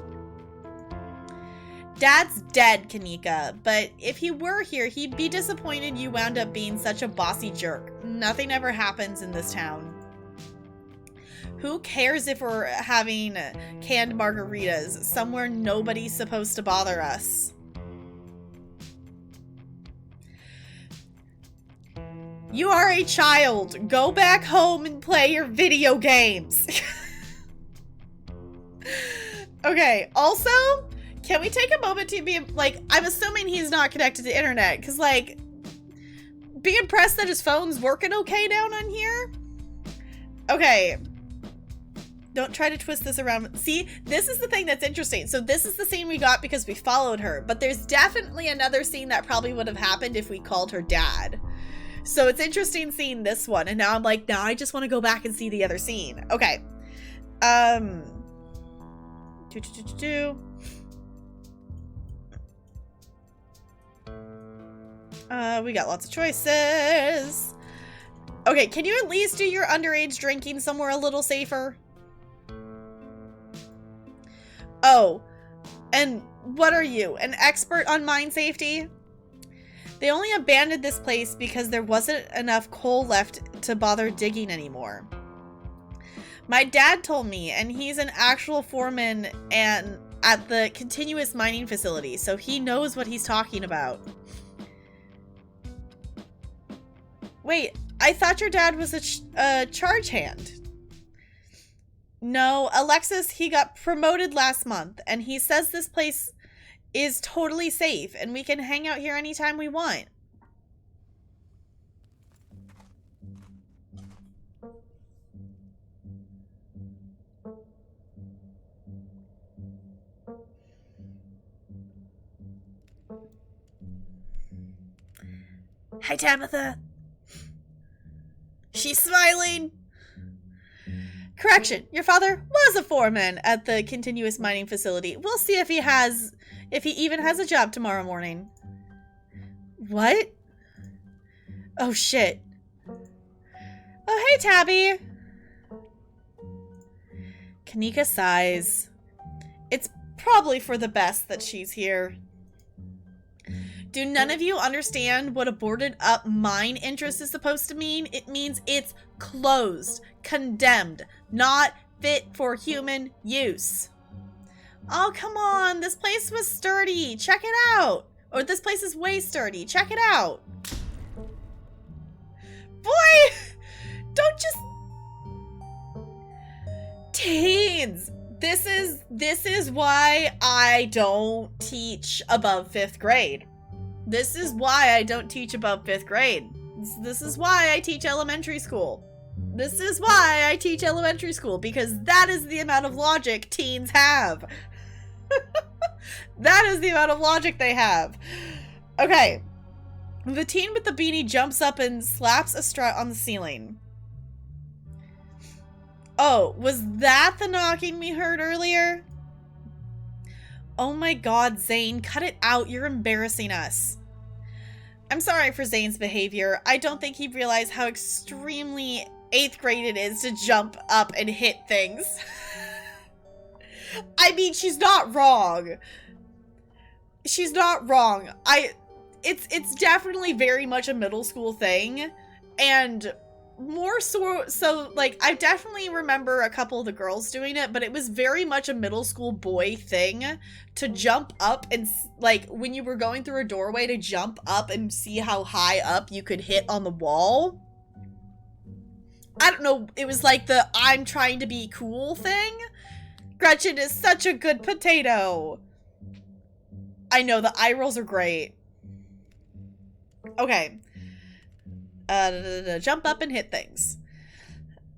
Speaker 1: Dad's dead, Kanika, but if he were here, he'd be disappointed you wound up being such a bossy jerk. Nothing ever happens in this town. Who cares if we're having canned margaritas somewhere nobody's supposed to bother us? You are a child. Go back home and play your video games. Okay, also, can we take a moment to be, like, I'm assuming he's not connected to the internet, because, like, be impressed that his phone's working okay down on here? Okay. Don't try to twist this around. See, this is the thing that's interesting. So this is the scene we got because we followed her, but there's definitely another scene that probably would have happened if we called her Dad. So it's interesting seeing this one, and now I'm like, now I just want to go back and see the other scene. Okay. We got lots of choices. Okay, can you at least do your underage drinking somewhere a little safer? Oh, and what are you, an expert on mine safety? They only abandoned this place because there wasn't enough coal left to bother digging anymore. My dad told me, and he's an actual foreman and at the continuous mining facility, so he knows what he's talking about. Wait, I thought your dad was a charge hand. No, Alexis, he got promoted last month, and he says this place is totally safe, and we can hang out here anytime we want. Hi, Tabitha. She's smiling. Correction, your father was a foreman at the continuous mining facility. We'll see if he even has a job tomorrow morning. What? Oh, shit. Oh, hey, Tabby. Kanika sighs. It's probably for the best that she's here. Do none of you understand what a boarded up mine interest is supposed to mean? It means it's closed, condemned, not fit for human use. Oh, come on. This place was sturdy. Check it out. Or this place is way sturdy. Check it out. Boy, don't just... Teens. This is why I don't teach above 5th grade. This is why I don't teach above 5th grade. This is why I teach elementary school. This is why I teach elementary school, because that is the amount of logic teens have. That is the amount of logic they have. Okay. The teen with the beanie jumps up and slaps a strut on the ceiling. Oh, was that the knocking we heard earlier? Oh my god, Zane, cut it out. You're embarrassing us. I'm sorry for Zane's behavior. I don't think he realized how extremely 8th grade it is to jump up and hit things. I mean, she's not wrong. She's not wrong. It's definitely very much a middle school thing. And more so like, I definitely remember a couple of the girls doing it, but it was very much a middle school boy thing to jump up and, like, when you were going through a doorway, to jump up and see how high up you could hit on the wall. I don't know, it was like the I'm trying to be cool thing. Gretchen is such a good potato. I know, the eye rolls are great. Okay. Jump up and hit things.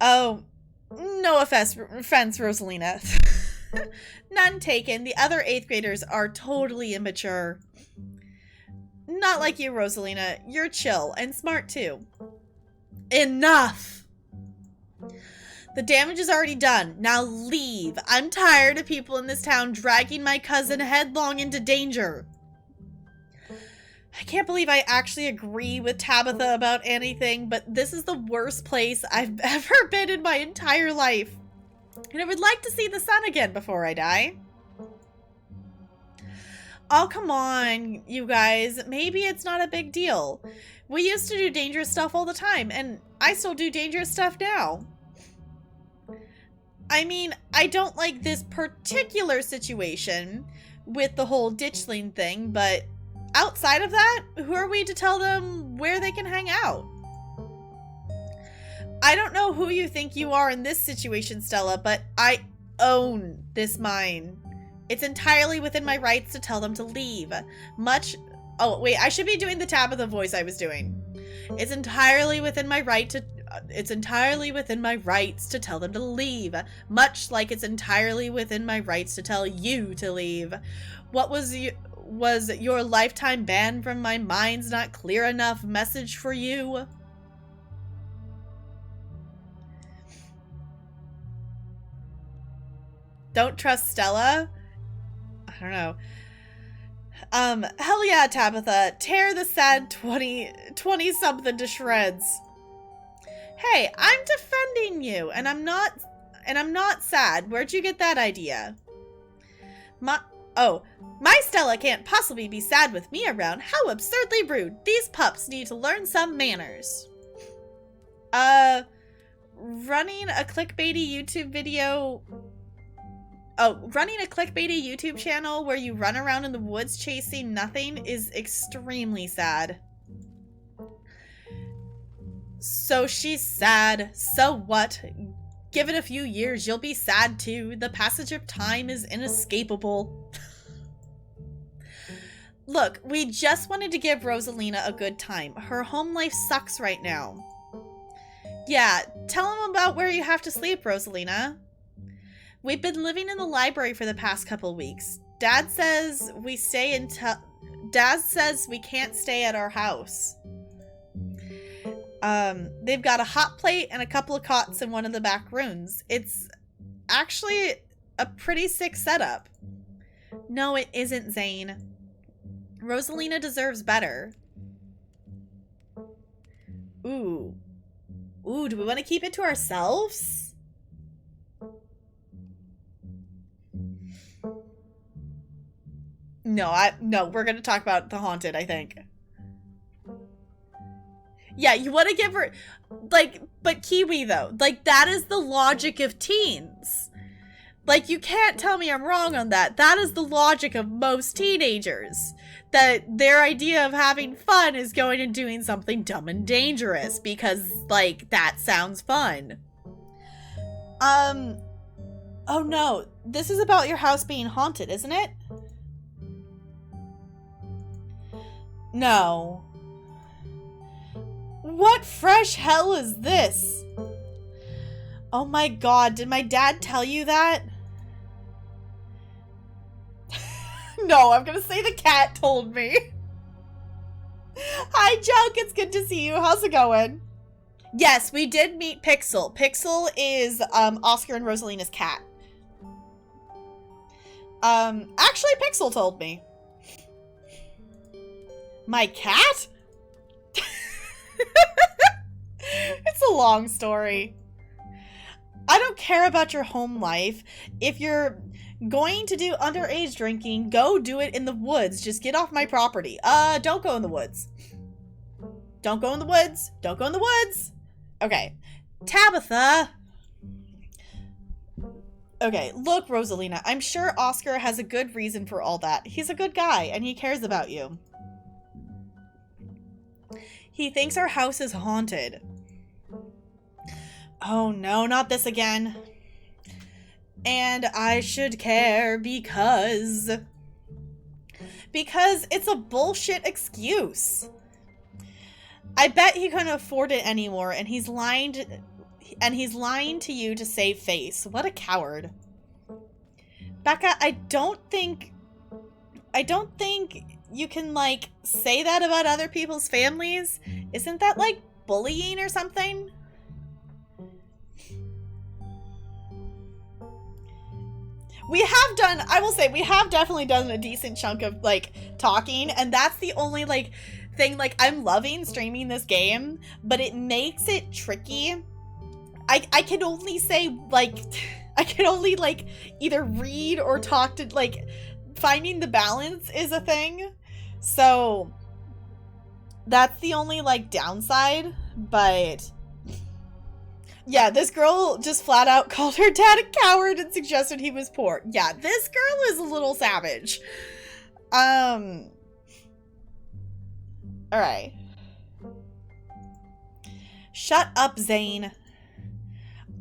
Speaker 1: Oh, no offense, Rosalina. None taken. The other 8th graders are totally immature. Not like you, Rosalina. You're chill and smart too. Enough! The damage is already done. Now leave. I'm tired of people in this town dragging my cousin headlong into danger. I can't believe I actually agree with Tabitha about anything, but this is the worst place I've ever been in my entire life. And I would like to see the sun again before I die. Oh, come on, you guys. Maybe it's not a big deal. We used to do dangerous stuff all the time, and I still do dangerous stuff now. I mean, I don't like this particular situation with the whole ditchling thing, but outside of that, who are we to tell them where they can hang out? I don't know who you think you are in this situation, Stella, but I own this mine. It's entirely within my rights to tell them to leave. Oh, wait, I should be doing the Tabitha voice I was doing. It's entirely within my rights to tell them to leave. Much like it's entirely within my rights to tell you to leave. What was your lifetime ban from my mind's not clear enough message for you? Don't trust Stella? I don't know. Hell yeah, Tabitha. Tear the sad 20-something to shreds. Hey, I'm defending you, and I'm not sad. Where'd you get that idea? My Stella can't possibly be sad with me around. How absurdly rude. These pups need to learn some manners. Running a clickbaity YouTube video... Oh, running a clickbaity YouTube channel where you run around in the woods chasing nothing is extremely sad. So she's sad. So what? Give it a few years, you'll be sad too. The passage of time is inescapable. Look, we just wanted to give Rosalina a good time. Her home life sucks right now. Yeah, tell them about where you have to sleep, Rosalina. We've been living in the library for the past couple weeks. Dad says we can't stay at our house. They've got a hot plate and a couple of cots in one of the back rooms. It's actually a pretty sick setup. No, it isn't, Zane. Rosalina deserves better. Ooh. Ooh, do we want to keep it to ourselves? No, we're going to talk about the haunted, I think. Yeah, you want to give her, like, but Kiwi, though, like, that is the logic of teens. Like, you can't tell me I'm wrong on that. That is the logic of most teenagers. That their idea of having fun is going and doing something dumb and dangerous because, like, that sounds fun. Oh no, this is about your house being haunted, isn't it? No. What fresh hell is this? Oh my god, did my dad tell you that? No, I'm gonna say the cat told me. Hi, Joke, it's good to see you. How's it going? Yes, we did meet Pixel. Pixel is Oscar and Rosalina's cat. Actually, Pixel told me. My cat? It's a long story. I don't care about your home life. If you're going to do underage drinking, go do it in the woods. Just get off my property. Don't go in the woods. Don't go in the woods. Don't go in the woods. Okay. Tabitha. Okay, look, Rosalina, I'm sure Oscar has a good reason for all that. He's a good guy, and he cares about you. He thinks our house is haunted. Oh no, not this again. And I should care because it's a bullshit excuse. I bet he couldn't afford it anymore, and he's lying to you to save face. What a coward. Becca, I don't think you can, like, say that about other people's families. Isn't that, like, bullying or something? We have done, I will say, we have definitely done a decent chunk of, like, talking, and that's the only, like, thing, like, I'm loving streaming this game, but it makes it tricky. I can only say, like, I can only, like, either read or talk to, like, finding the balance is a thing, so that's the only, like, downside, but yeah, this girl just flat out called her dad a coward and suggested he was poor. Yeah, this girl is a little savage. Alright. Shut up, Zane.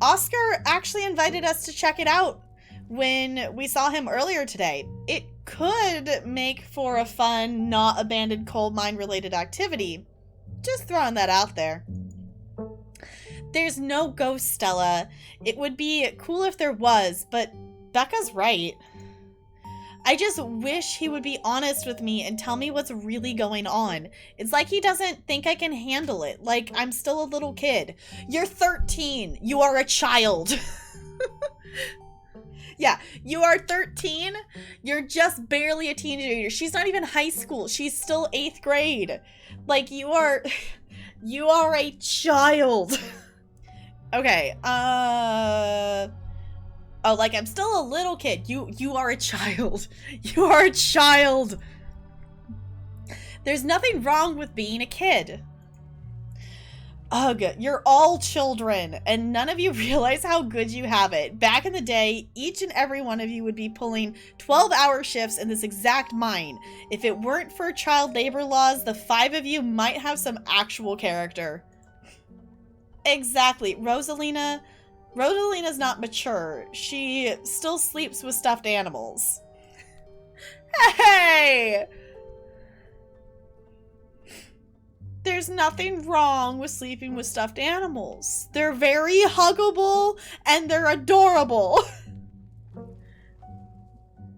Speaker 1: Oscar actually invited us to check it out when we saw him earlier today. It could make for a fun, not abandoned coal mine related activity. Just throwing that out there. There's no ghost, Stella. It would be cool if there was, but Becca's right. I just wish he would be honest with me and tell me what's really going on. It's like he doesn't think I can handle it. Like, I'm still a little kid. You're 13. You are a child. Yeah, you are 13. You're just barely a teenager. She's not even high school. She's still 8th grade. Like, you are a child. Okay, oh, like, I'm still a little kid. You are a child. You are a child. There's nothing wrong with being a kid. Ugh, you're all children, and none of you realize how good you have it. Back in the day, each and every one of you would be pulling 12-hour shifts in this exact mine. If it weren't for child labor laws, the 5 of you might have some actual character. Exactly. Rosalina's not mature. She still sleeps with stuffed animals. Hey! There's nothing wrong with sleeping with stuffed animals. They're very huggable and they're adorable.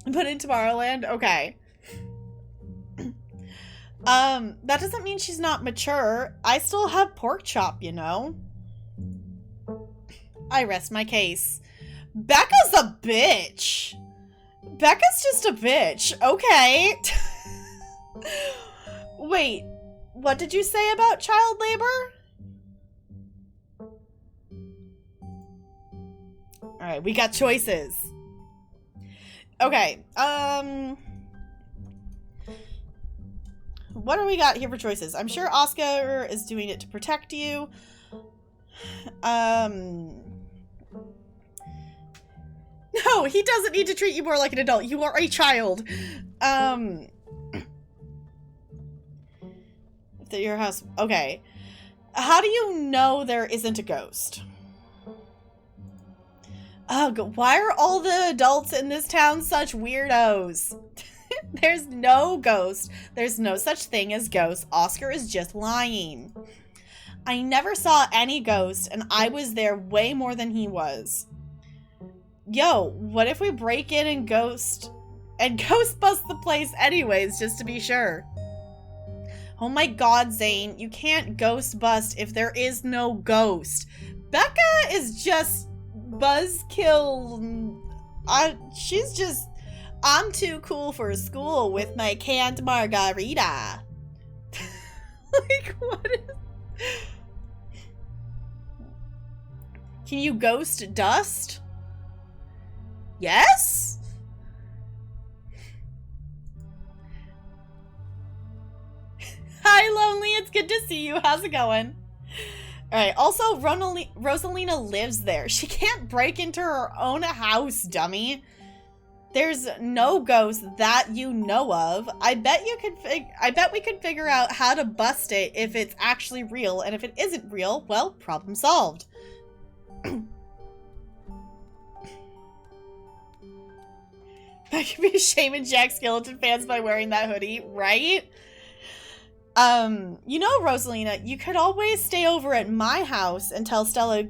Speaker 1: Put in Tomorrowland? Okay. That doesn't mean she's not mature. I still have pork chop, you know? I rest my case. Becca's a bitch. Becca's just a bitch. Okay. Wait, what did you say about child labor? Alright, we got choices. Okay, what do we got here for choices? I'm sure Oscar is doing it to protect you. No, he doesn't need to treat you more like an adult. You are a child. Your house. Okay. How do you know there isn't a ghost? Ugh, why are all the adults in this town such weirdos? There's no ghost. There's no such thing as ghosts. Oscar is just lying. I never saw any ghost, and I was there way more than he was. Yo, what if we break in and ghost bust the place anyways, just to be sure? Oh my god, Zane, you can't ghost bust if there is no ghost. Becca is just buzzkill. She's just, I'm too cool for school with my canned margarita. Like, what is... Can you ghost dust? Yes? Hi, Lonely. It's good to see you. How's it going? Alright, also, Rosalina lives there. She can't break into her own house, dummy. There's no ghost that you know of. I bet we could figure out how to bust it if it's actually real, and if it isn't real, well, problem solved. I could be shaming Jack Skeleton fans by wearing that hoodie, right? You know, Rosalina, you could always stay over at my house until Stella,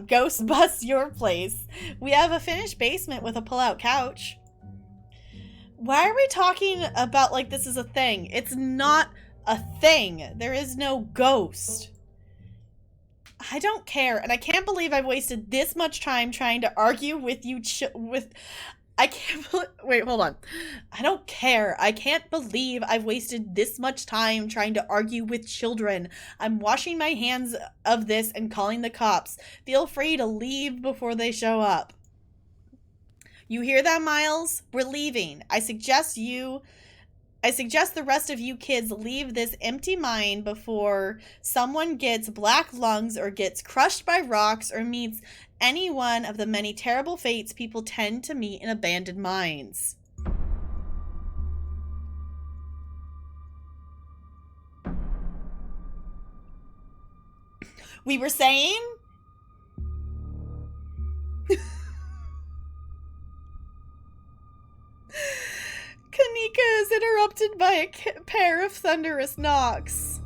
Speaker 1: ghost busts your place. We have a finished basement with a pull-out couch. Why are we talking about like this is a thing? It's not a thing. There is no ghost. I don't care, and I can't believe I've wasted this much time trying to argue with you wait, hold on. I don't care. I can't believe I've wasted this much time trying to argue with children. I'm washing my hands of this and calling the cops. Feel free to leave before they show up. You hear that, Miles? We're leaving. I suggest the rest of you kids leave this empty mine before someone gets black lungs or gets crushed by rocks or meets any one of the many terrible fates people tend to meet in abandoned mines. We were saying? Kanika is interrupted by a pair of thunderous knocks.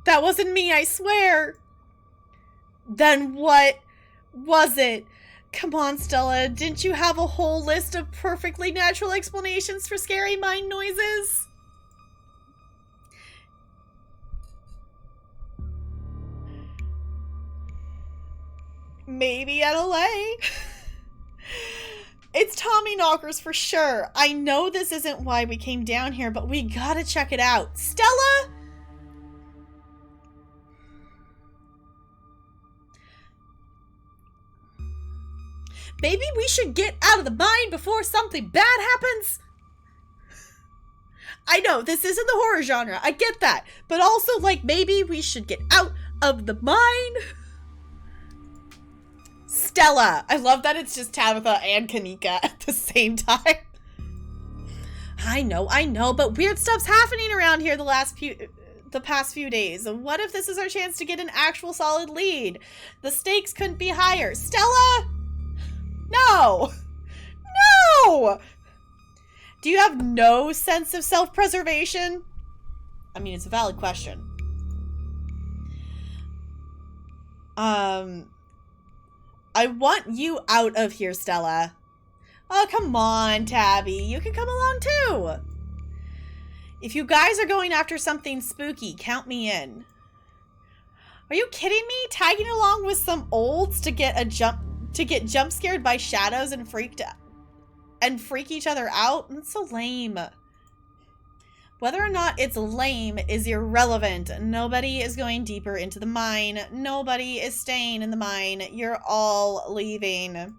Speaker 1: That wasn't me, I swear. Then what was it? Come on, Stella. Didn't you have a whole list of perfectly natural explanations for scary mine noises? Maybe at LA. It's Tommy knockers for sure. I know this isn't why we came down here, but we gotta check it out. Stella? Maybe we should get out of the mine before something bad happens? I know, this isn't the horror genre. I get that. But also, like, maybe we should get out of the mine? Stella. I love that it's just Tabitha and Kanika at the same time. I know, but weird stuff's happening around here the past few days. What if this is our chance to get an actual solid lead? The stakes couldn't be higher. Stella! No! No! Do you have no sense of self-preservation? I mean, it's a valid question. I want you out of here, Stella. Oh, come on, Tabby. You can come along too. If you guys are going after something spooky, count me in. Are you kidding me? Tagging along with some olds to get jump scared by shadows and freak each other out? That's so lame. Whether or not it's lame is irrelevant. Nobody is going deeper into the mine. Nobody is staying in the mine. You're all leaving.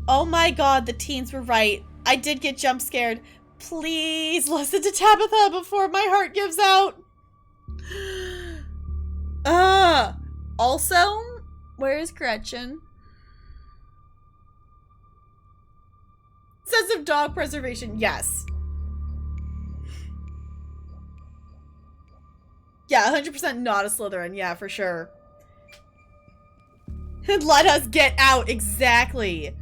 Speaker 1: Oh my god, the teens were right. I did get jump scared. Please listen to Tabitha before my heart gives out. Also, where is Gretchen? Sense of dog preservation, yes. Yeah, 100% not a Slytherin, yeah, for sure. Let us get out, exactly. It'll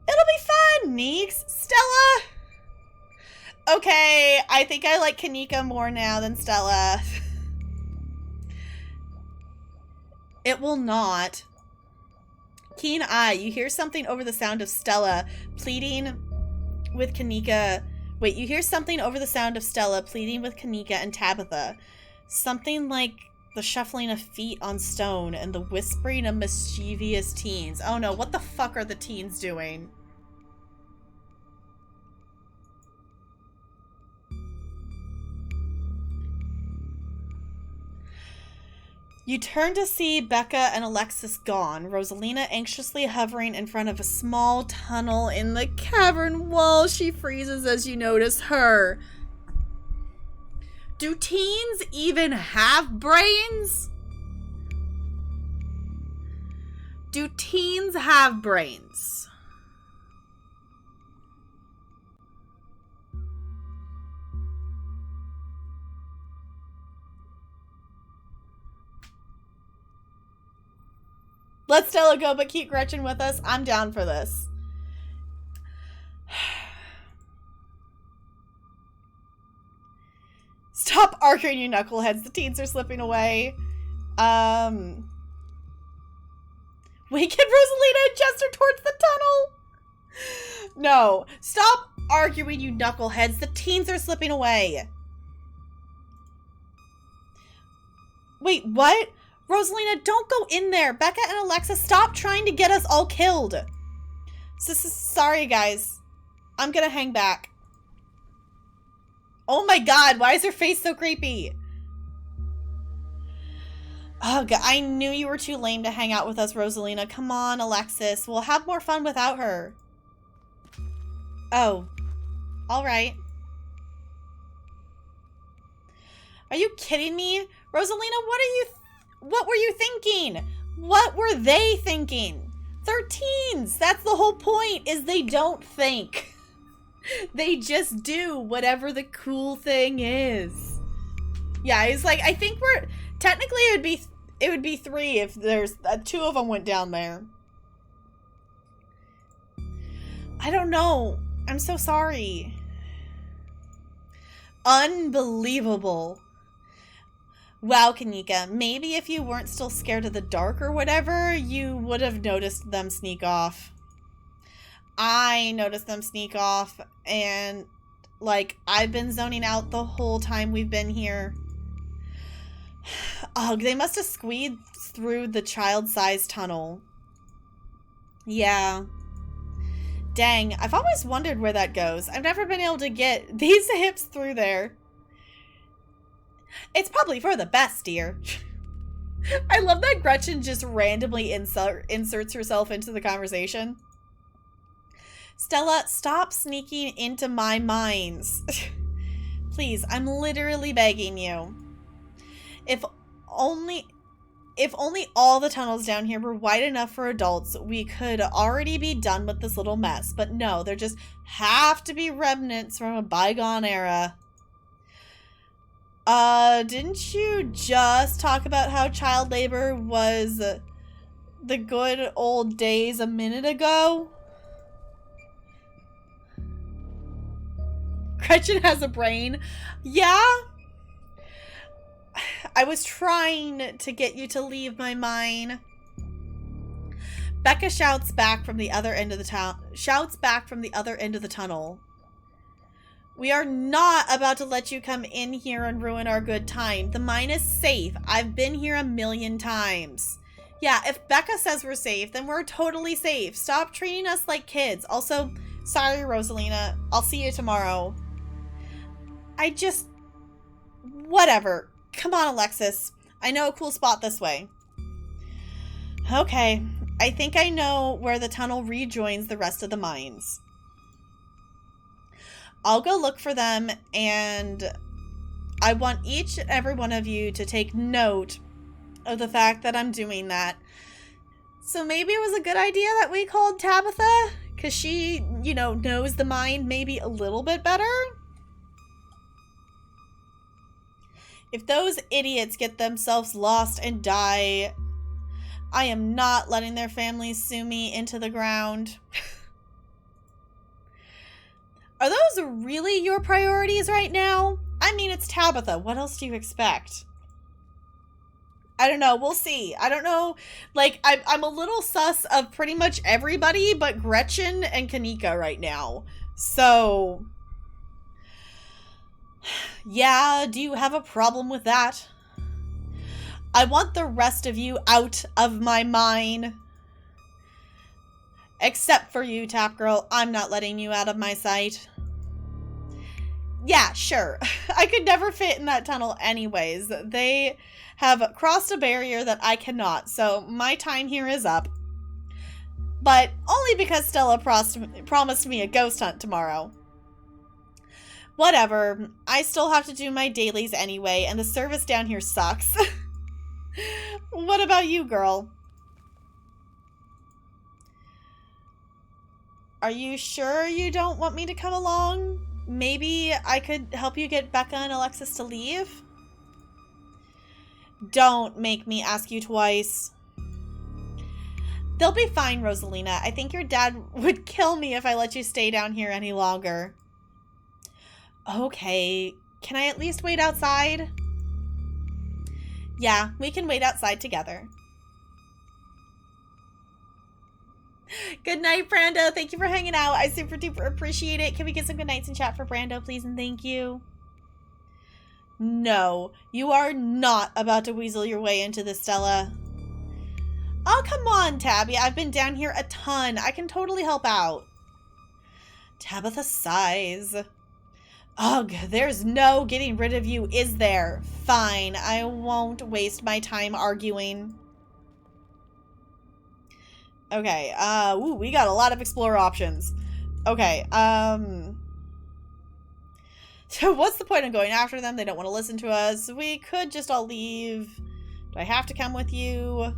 Speaker 1: be fun, Neeks. Stella! Okay, I think I like Kanika more now than Stella. It will not. Keen eye, you hear something over the sound of Stella pleading with Kanika. Wait, you hear something over the sound of Stella pleading with Kanika and Tabitha. Something like the shuffling of feet on stone and the whispering of mischievous teens. Oh no, what the fuck are the teens doing? You turn to see Becca and Alexis gone, Rosalina anxiously hovering in front of a small tunnel in the cavern wall. She freezes as you notice her. Do teens even have brains? Do teens have brains? Let Stella go, but keep Gretchen with us. I'm down for this. Stop arguing, you knuckleheads. The teens are slipping away. We get Rosalina and Chester towards the tunnel. No. Stop arguing, you knuckleheads. The teens are slipping away. Wait, what? Rosalina, don't go in there. Becca and Alexa, stop trying to get us all killed. Sorry, guys. I'm gonna hang back. Oh my god, why is her face so creepy? Oh god, I knew you were too lame to hang out with us, Rosalina. Come on, Alexis. We'll have more fun without her. Oh. Alright. Are you kidding me? Rosalina, what were you thinking? What were they thinking? They're teens. That's the whole point, is they don't think. They just do whatever the cool thing is. Yeah, it's like, I think we're, technically it would be 3 if there's, 2 of them went down there. I don't know. I'm so sorry. Unbelievable. Wow, Kanika, maybe if you weren't still scared of the dark or whatever, you would have noticed them sneak off. I noticed them sneak off, and, like, I've been zoning out the whole time we've been here. Oh, they must have squeezed through the child-sized tunnel. Yeah. Dang, I've always wondered where that goes. I've never been able to get these hips through there. It's probably for the best, dear. I love that Gretchen just randomly inserts herself into the conversation. Stella, stop sneaking into my mines. Please, I'm literally begging you. If only all the tunnels down here were wide enough for adults, we could already be done with this little mess. But no, there just have to be remnants from a bygone era. Didn't you just talk about how child labor was the good old days a minute ago? Gretchen has a brain. Yeah? I was trying to get you to leave my mine. Becca shouts back from the other end of the tunnel. We are not about to let you come in here and ruin our good time. The mine is safe. I've been here a million times. Yeah, if Becca says we're safe, then we're totally safe. Stop treating us like kids. Also, Sorry, Rosalina. I'll see you tomorrow. Whatever. Come on, Alexis. I know a cool spot this way. Okay. I think I know where the tunnel rejoins the rest of the mines. I'll go look for them, and I want each and every one of you to take note of the fact that I'm doing that. So maybe it was a good idea that we called Tabitha, because she, you know, knows the mine maybe a little bit better. If those idiots get themselves lost and die, I am not letting their families sue me into the ground. Are those really your priorities right now? I mean, it's Tabitha. What else do you expect? I don't know. We'll see. I don't know. Like, I'm a little sus of pretty much everybody but Gretchen and Kanika right now. So, yeah, do you have a problem with that? I want the rest of you out of my mine. Except for you, Tap Girl. I'm not letting you out of my sight. Yeah, sure. I could never fit in that tunnel anyways. They have crossed a barrier that I cannot, so my time here is up. But only because Stella promised me a ghost hunt tomorrow. Whatever. I still have to do my dailies anyway, and the service down here sucks. What about you, girl? Are you sure you don't want me to come along? Maybe I could help you get Becca and Alexis to leave? Don't make me ask you twice. They'll be fine, Rosalina. I think your dad would kill me if I let you stay down here any longer. Okay. Can I at least wait outside? Yeah, we can wait outside together. Good night, Brando. Thank you for hanging out. I super duper appreciate it. Can we get some good nights in chat for Brando, please, and thank you? No, you are not about to weasel your way into this, Stella. Oh, come on, Tabby. I've been down here a ton. I can totally help out. Tabitha sighs. Ugh, there's no getting rid of you, is there? Fine, I won't waste my time arguing. Okay, ooh, we got a lot of explore options. Okay, so what's the point of going after them? They don't want to listen to us. We could just all leave. Do I have to come with you?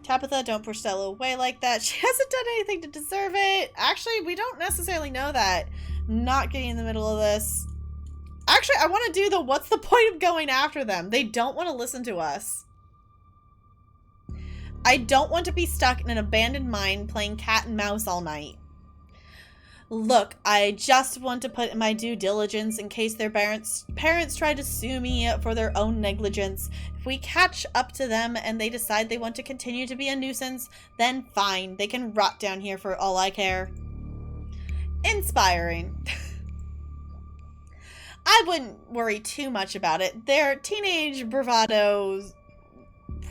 Speaker 1: Tabitha, don't push Stella away like that. She hasn't done anything to deserve it. Actually, we don't necessarily know that. Not getting in the middle of this. Actually, I want to do the what's the point of going after them? They don't want to listen to us. I don't want to be stuck in an abandoned mine playing cat and mouse all night. Look, I just want to put in my due diligence in case their parents try to sue me for their own negligence. If we catch up to them and they decide they want to continue to be a nuisance, then fine. They can rot down here for all I care. Inspiring. I wouldn't worry too much about it. Their teenage bravado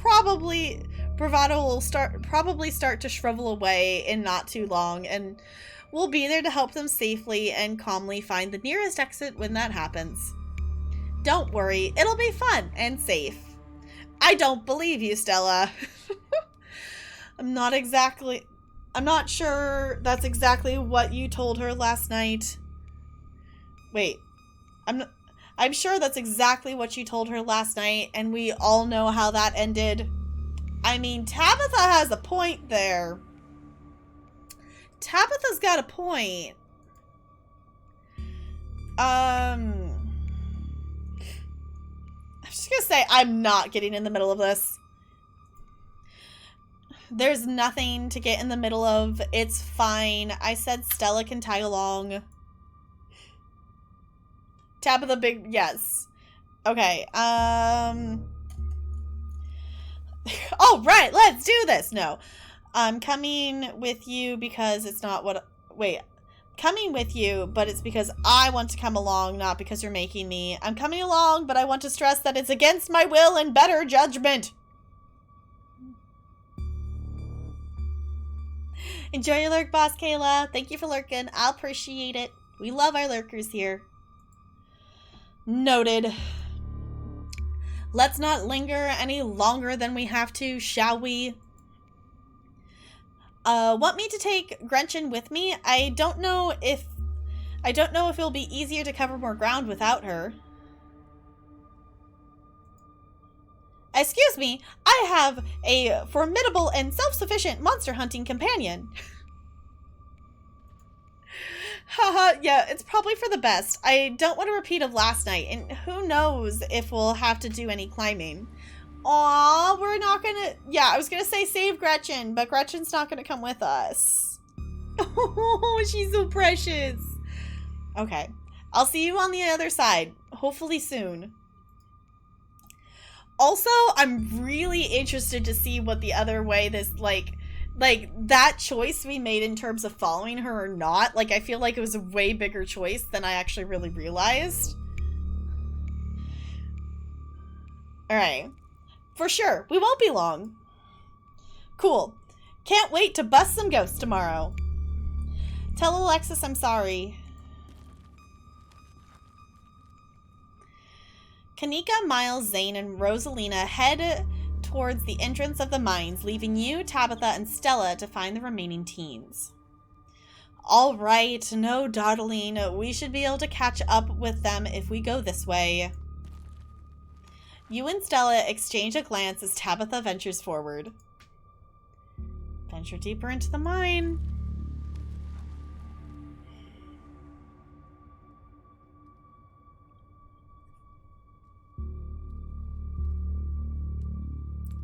Speaker 1: will probably start to shrivel away in not too long, and we'll be there to help them safely and calmly find the nearest exit when that happens. Don't worry, it'll be fun and safe. I don't believe you, Stella. I'm not sure that's exactly what you told her last night. Wait, I'm sure that's exactly what you told her last night, and we all know how that ended. I mean, Tabitha has a point there. Tabitha's got a point. I'm just gonna say I'm not getting in the middle of this. There's nothing to get in the middle of. It's fine. I said Stella can tag along. Tabitha big, yes. Okay, all right, let's do this. No. I'm coming with you because it's not what... Wait. Coming with you, but it's because I want to come along, not because you're making me. I'm coming along, but I want to stress that it's against my will and better judgment. Enjoy your lurk, Boss Kayla. Thank you for lurking. I'll appreciate it. We love our lurkers here. Noted. Let's not linger any longer than we have to, shall we? Want me to take Gretchen with me? I don't know if it'll be easier to cover more ground without her. Excuse me, I have a formidable and self-sufficient monster hunting companion. Haha, yeah, it's probably for the best. I don't want a repeat of last night, and who knows if we'll have to do any climbing. Aw, we're not gonna... Yeah, I was gonna say save Gretchen, but Gretchen's not gonna come with us. Oh, she's so precious. Okay, I'll see you on the other side, hopefully soon. Also, I'm really interested to see what the other way this, like that choice we made in terms of following her or not. Like, I feel like it was a way bigger choice than I actually really realized. Alright. For sure, we won't be long. Cool. Can't wait to bust some ghosts tomorrow. Tell Alexis I'm sorry. Kanika, Miles, Zane, and Rosalina head towards the entrance of the mines, leaving you, Tabitha, and Stella to find the remaining teens. All right, no dawdling. We should be able to catch up with them if we go this way. You and Stella exchange a glance as Tabitha ventures forward. Venture deeper into the mine.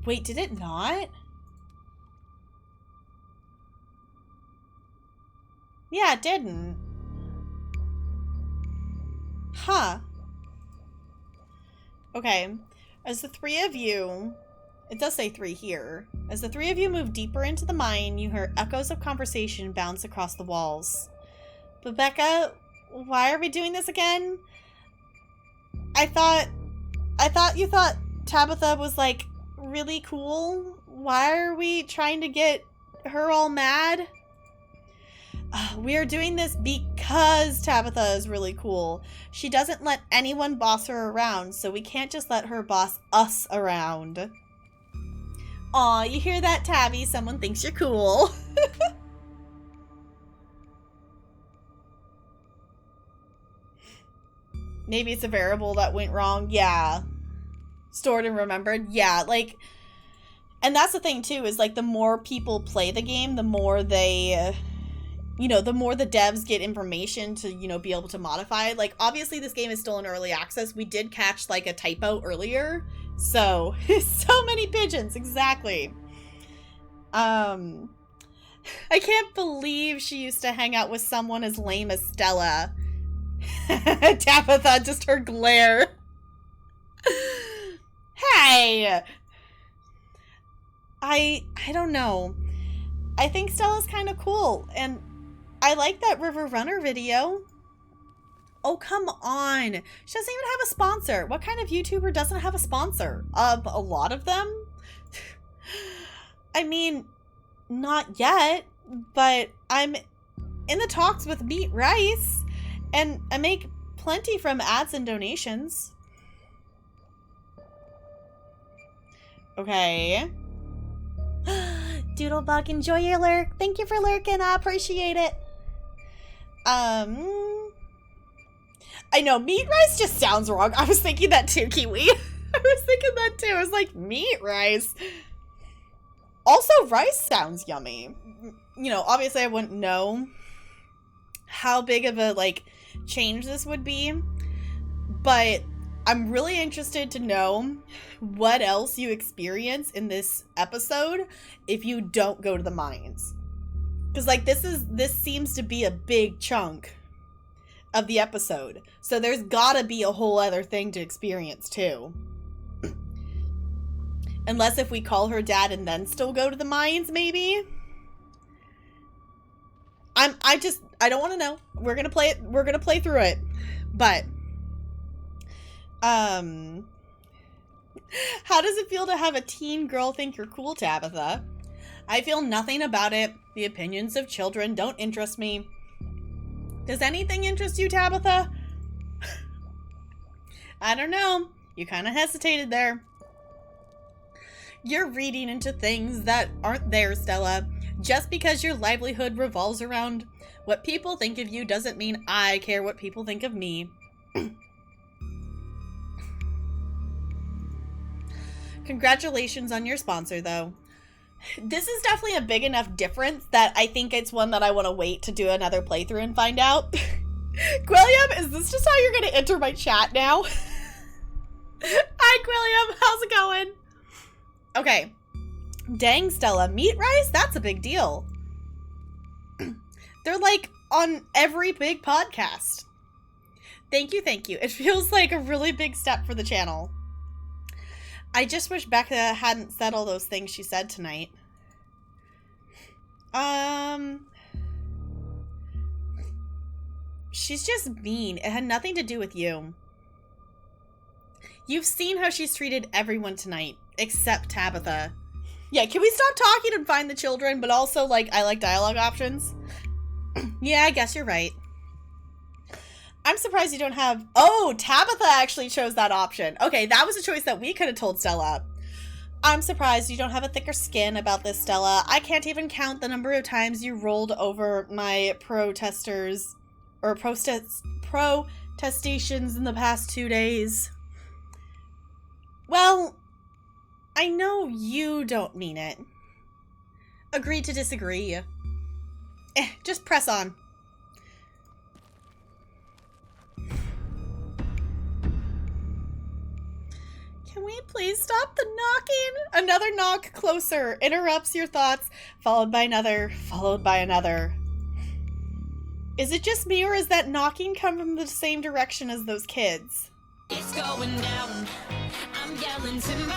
Speaker 1: Wait, did it not? Yeah, it didn't. Huh. Okay. As the three of you... It does say 3 here. As the 3 of you move deeper into the mine, you hear echoes of conversation bounce across the walls. But Becca, why are we doing this again? I thought you thought Tabitha was, like, really cool. Why are we trying to get her all mad? We are doing this because Tabitha is really cool. She doesn't let anyone boss her around, so we can't just let her boss us around. Aw, you hear that, Tabby? Someone thinks you're cool. Maybe it's a variable that went wrong. Yeah. Stored and remembered. Yeah, like... And that's the thing, too, is, like, the more people play the game, the more they... you know, the more the devs get information to, you know, be able to modify. Like, obviously this game is still in early access. We did catch, like, a typo earlier. So, so many pigeons, exactly. I can't believe she used to hang out with someone as lame as Stella. Tabitha, just her glare. Hey! I don't know. I think Stella's kind of cool, and I like that River Runner video. Oh, come on. She doesn't even have a sponsor. What kind of YouTuber doesn't have a sponsor? A lot of them? I mean, not yet, but I'm in the talks with Meat Rice, and I make plenty from ads and donations. Okay. Doodlebug, enjoy your lurk. Thank you for lurking. I appreciate it. I know, Meat Rice just sounds wrong. I was thinking that too, Kiwi. I was thinking that too. I was like, Meat Rice. Also, rice sounds yummy. You know, obviously I wouldn't know how big of a, like, change this would be. But I'm really interested to know what else you experience in this episode if you don't go to the mines. Because, like, this seems to be a big chunk of the episode. So there's gotta be a whole other thing to experience, too. Unless if we call her dad and then still go to the mines, maybe? I don't want to know. We're gonna play it. We're gonna play through it. But, how does it feel to have a teen girl think you're cool, Tabitha? I feel nothing about it. The opinions of children don't interest me. Does anything interest you, Tabitha? I don't know. You kind of hesitated there. You're reading into things that aren't there, Stella. Just because your livelihood revolves around what people think of you doesn't mean I care what people think of me. Congratulations on your sponsor, though. This is definitely a big enough difference that I think it's one that I want to wait to do another playthrough and find out. Quilliam, is this just how you're going to enter my chat now? Hi, Quilliam. How's it going? Okay. Dang, Stella. Meat rice? That's a big deal. They're like on every big podcast. Thank you, thank you. It feels like a really big step for the channel. I just wish Becca hadn't said all those things she said tonight. She's just mean. It had nothing to do with you. You've seen how she's treated everyone tonight, except Tabitha. Yeah, can we stop talking and find the children, but also, like, I like dialogue options? Yeah, I guess you're right. I'm surprised you don't have... Oh, Tabitha actually chose that option. Okay, that was a choice that we could have told Stella. I'm surprised you don't have a thicker skin about this, Stella. I can't even count the number of times you rolled over my protestations in the past 2 days. Well, I know you don't mean it. Agree to disagree. Just press on. Can we please stop the knocking? Another knock closer interrupts your thoughts, followed by another, followed by another. Is it just me, or is that knocking come from the same direction as those kids? It's going down. I'm yelling timber.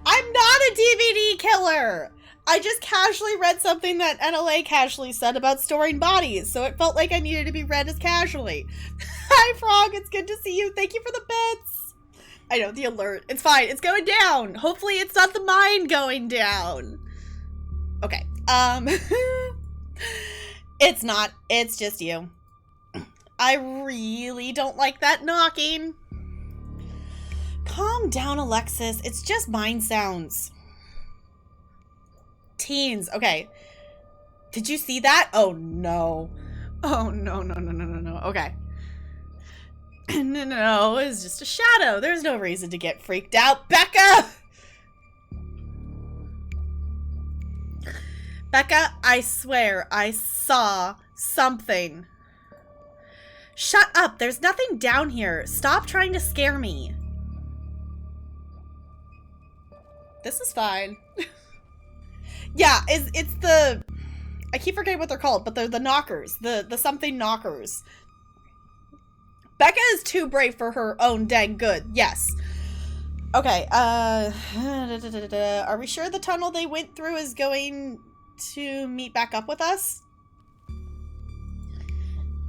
Speaker 1: I'm not a DVD killer. I just casually read something that NLA casually said about storing bodies, so it felt like I needed to be read as casually. Hi, Frog. It's good to see you. Thank you for the bits. I know, the alert. It's fine. It's going down. Hopefully it's not the mine going down. Okay. It's not. It's just you. I really don't like that knocking. Calm down, Alexis. It's just mine sounds. Teens. Okay. Did you see that? Oh, no. Oh, no, no, no, no, no, no. Okay. No, it's just a shadow. There's no reason to get freaked out. Becca! Becca, I swear I saw something. Shut up. There's nothing down here. Stop trying to scare me. This is fine. Yeah, it's the... I keep forgetting what they're called, but they're the knockers. The something knockers. Becca is too brave for her own dang good. Yes. Okay, are we sure the tunnel they went through is going to meet back up with us?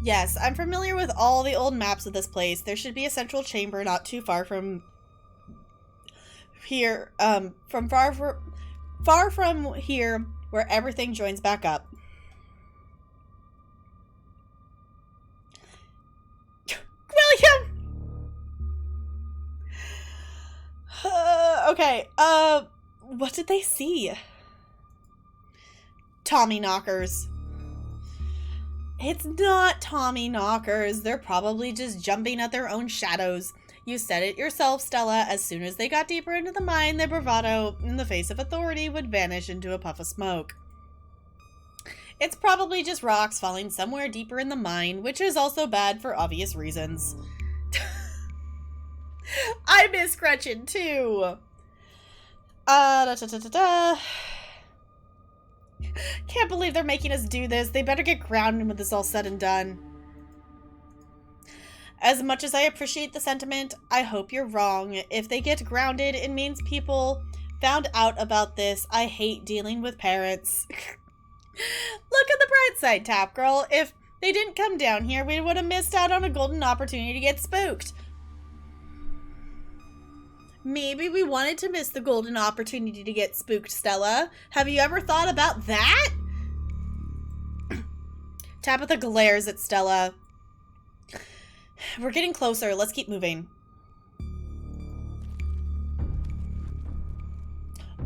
Speaker 1: Yes, I'm familiar with all the old maps of this place. There should be a central chamber not too far from here, far from here, where everything joins back up. William! Okay, what did they see? Tommy knockers. It's not Tommy knockers. They're probably just jumping at their own shadows. You said it yourself, Stella. As soon as they got deeper into the mine, their bravado in the face of authority would vanish into a puff of smoke. It's probably just rocks falling somewhere deeper in the mine, which is also bad for obvious reasons. I miss Gretchen, too. Can't believe they're making us do this. They better get grounded when this is all said and done. As much as I appreciate the sentiment, I hope you're wrong. If they get grounded, it means people found out about this. I hate dealing with parents. Look at the bright side, Tap Girl. If they didn't come down here, we would have missed out on a golden opportunity to get spooked. Maybe we wanted to miss the golden opportunity to get spooked, Stella. Have you ever thought about that? Tabitha glares at Stella. We're getting closer. Let's keep moving.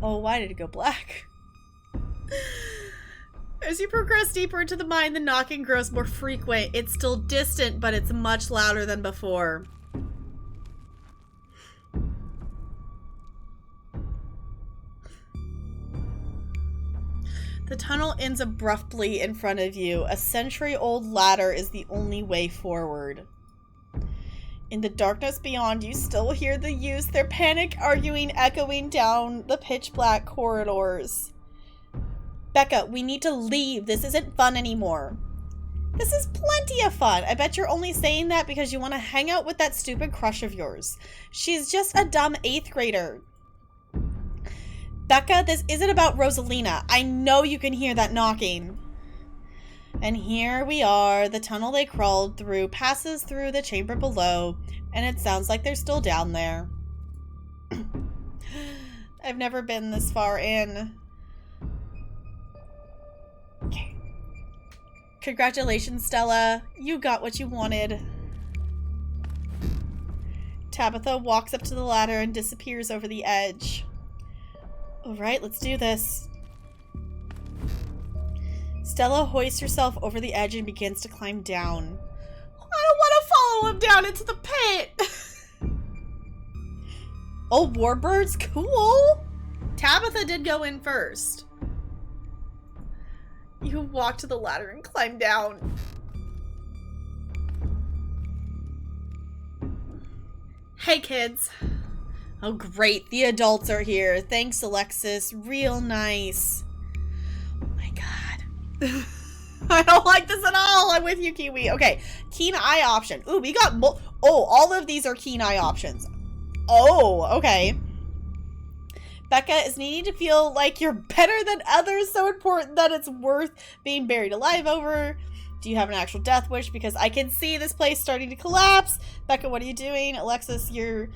Speaker 1: Oh, why did it go black? As you progress deeper into the mine, the knocking grows more frequent. It's still distant, but it's much louder than before. The tunnel ends abruptly in front of you. A century-old ladder is the only way forward. In the darkness beyond, you still hear the youths, their panic arguing echoing down the pitch-black corridors. Becca, we need to leave. This isn't fun anymore. This is plenty of fun. I bet you're only saying that because you want to hang out with that stupid crush of yours. She's just a dumb 8th grader. Becca, this isn't about Rosalina. I know you can hear that knocking. And here we are. The tunnel they crawled through passes through the chamber below, and it sounds like they're still down there. I've never been this far in. Okay. Congratulations, Stella. You got what you wanted. Tabitha walks up to the ladder and disappears over the edge. Alright, let's do this. Stella hoists herself over the edge and begins to climb down. I don't want to follow him down into the pit! Oh, warbirds? Cool! Tabitha did go in first. You walk to the ladder and climb down. Hey, kids. Oh, great. The adults are here. Thanks, Alexis. Real nice. Oh, my God. I don't like this at all. I'm with you, Kiwi. Okay. Keen eye option. Ooh, we got all of these are keen eye options. Oh, okay. Becca is needing to feel like you're better than others. So important that it's worth being buried alive over. Do you have an actual death wish? Because I can see this place starting to collapse. Becca, what are you doing? Alexis, you're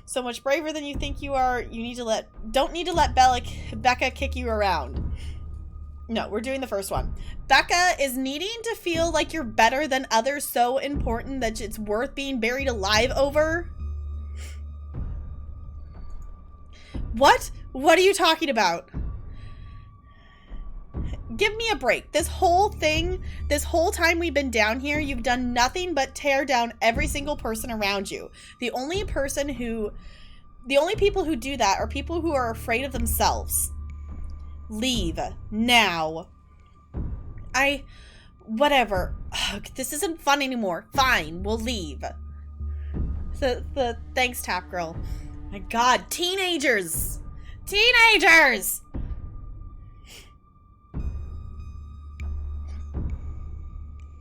Speaker 1: so much braver than you think you are. You don't need to let Becca kick you around. No, we're doing the first one. Becca is needing to feel like you're better than others, so important that it's worth being buried alive over. What? What are you talking about? Give me a break. This whole thing, this whole time we've been down here, you've done nothing but tear down every single person around you. The only people who do that are people who are afraid of themselves. Leave. Now. Whatever. Ugh, this isn't fun anymore. Fine, we'll leave. Thanks, Tap Girl. My God, teenagers! Teenagers!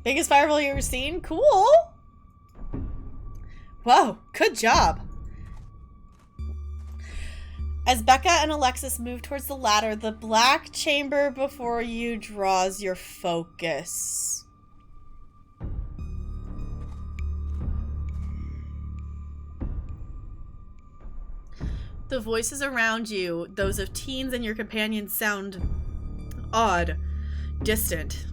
Speaker 1: Biggest fireball you ever seen? Cool! Whoa, good job. As Becca and Alexis move towards the ladder, the black chamber before you draws your focus. The voices around you, those of teens and your companions, sound odd, distant.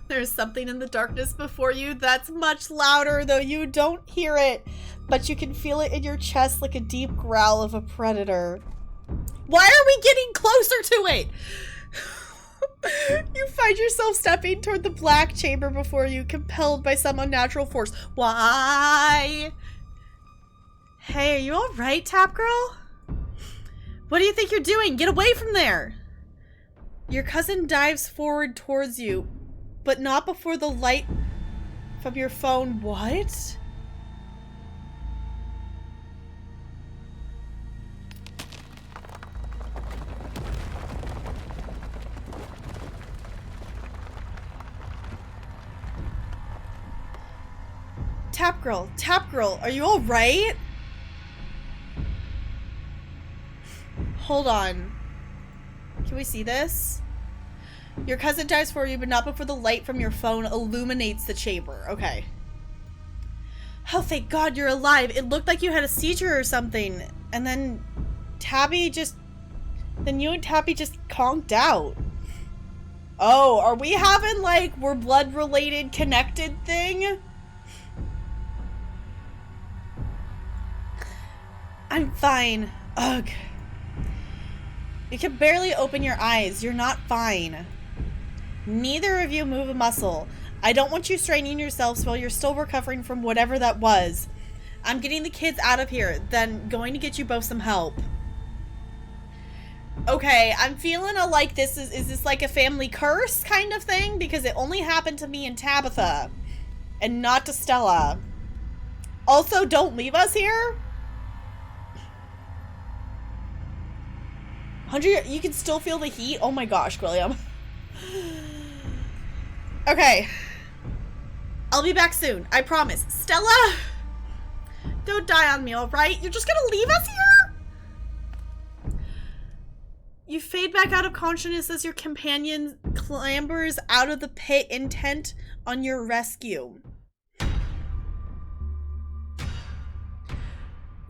Speaker 1: There's something in the darkness before you that's much louder, though you don't hear it, but you can feel it in your chest like a deep growl of a predator. Why are we getting closer to it? You find yourself stepping toward the black chamber before you, compelled by some unnatural force. Why? Hey, are you alright, Tap Girl? What do you think you're doing? Get away from there! Your cousin dives forward towards you, but not before the light from your phone. What? Tap Girl, are you alright? Hold on. Can we see this? Your cousin dies for you, but not before the light from your phone illuminates the chamber. Okay. Oh, thank God you're alive. It looked like you had a seizure or something. And then you and Tabby just conked out. Oh, are we having, like, we're blood-related connected thing? I'm fine. Ugh. You can barely open your eyes. You're not fine. Neither of you move a muscle. I don't want you straining yourselves while you're still recovering from whatever that was. I'm getting the kids out of here, then going to get you both some help. Okay, I'm feeling like this is this like a family curse kind of thing? Because it only happened to me and Tabitha, and not to Stella. Also, don't leave us here. 100, you can still feel the heat? Oh my gosh, William. Okay. I'll be back soon, I promise. Stella! Don't die on me, alright? You're just gonna leave us here? You fade back out of consciousness as your companion clambers out of the pit, intent on your rescue.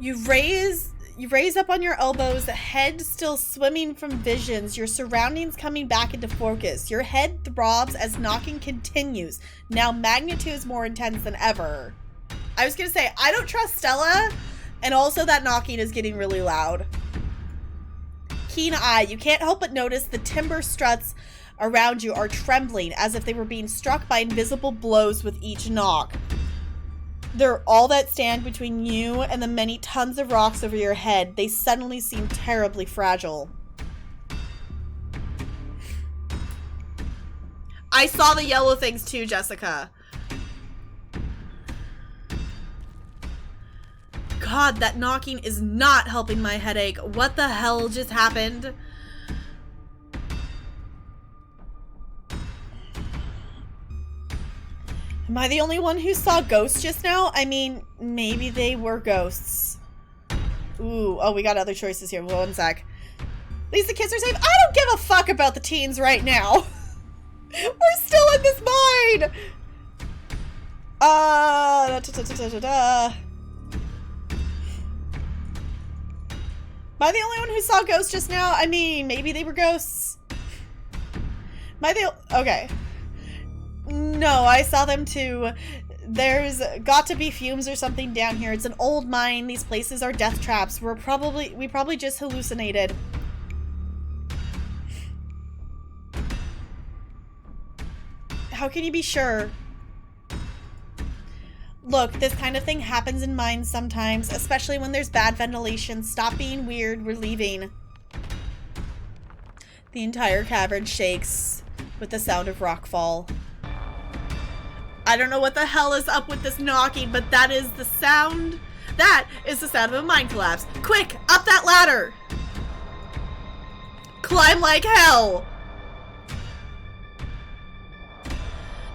Speaker 1: You raise up on your elbows, head still swimming from visions, your surroundings coming back into focus. Your head throbs as knocking continues, now magnitudes more intense than ever. I was gonna say, I don't trust Stella, and also that knocking is getting really loud. Keen eye, you can't help but notice the timber struts around you are trembling as if they were being struck by invisible blows with each knock. They're all that stand between you and the many tons of rocks over your head. They suddenly seem terribly fragile. I saw the yellow things too, Jessica. God, that knocking is not helping my headache. What the hell just happened? Am I the only one who saw ghosts just now? I mean, maybe they were ghosts. Ooh, oh, we got other choices here. One sec. At least the kids are safe. I don't give a fuck about the teens right now. We're still in this mine. Am I the only one who saw ghosts just now? I mean, maybe they were ghosts. Am I the... Okay. No, I saw them too. There's got to be fumes or something down here. It's an old mine. These places are death traps. We probably just hallucinated. How can you be sure? Look, this kind of thing happens in mines sometimes, especially when there's bad ventilation. Stop being weird. We're leaving. The entire cavern shakes with the sound of rockfall. I don't know what the hell is up with this knocking, but that is the sound. That is the sound of a mine collapse. Quick, up that ladder. Climb like hell.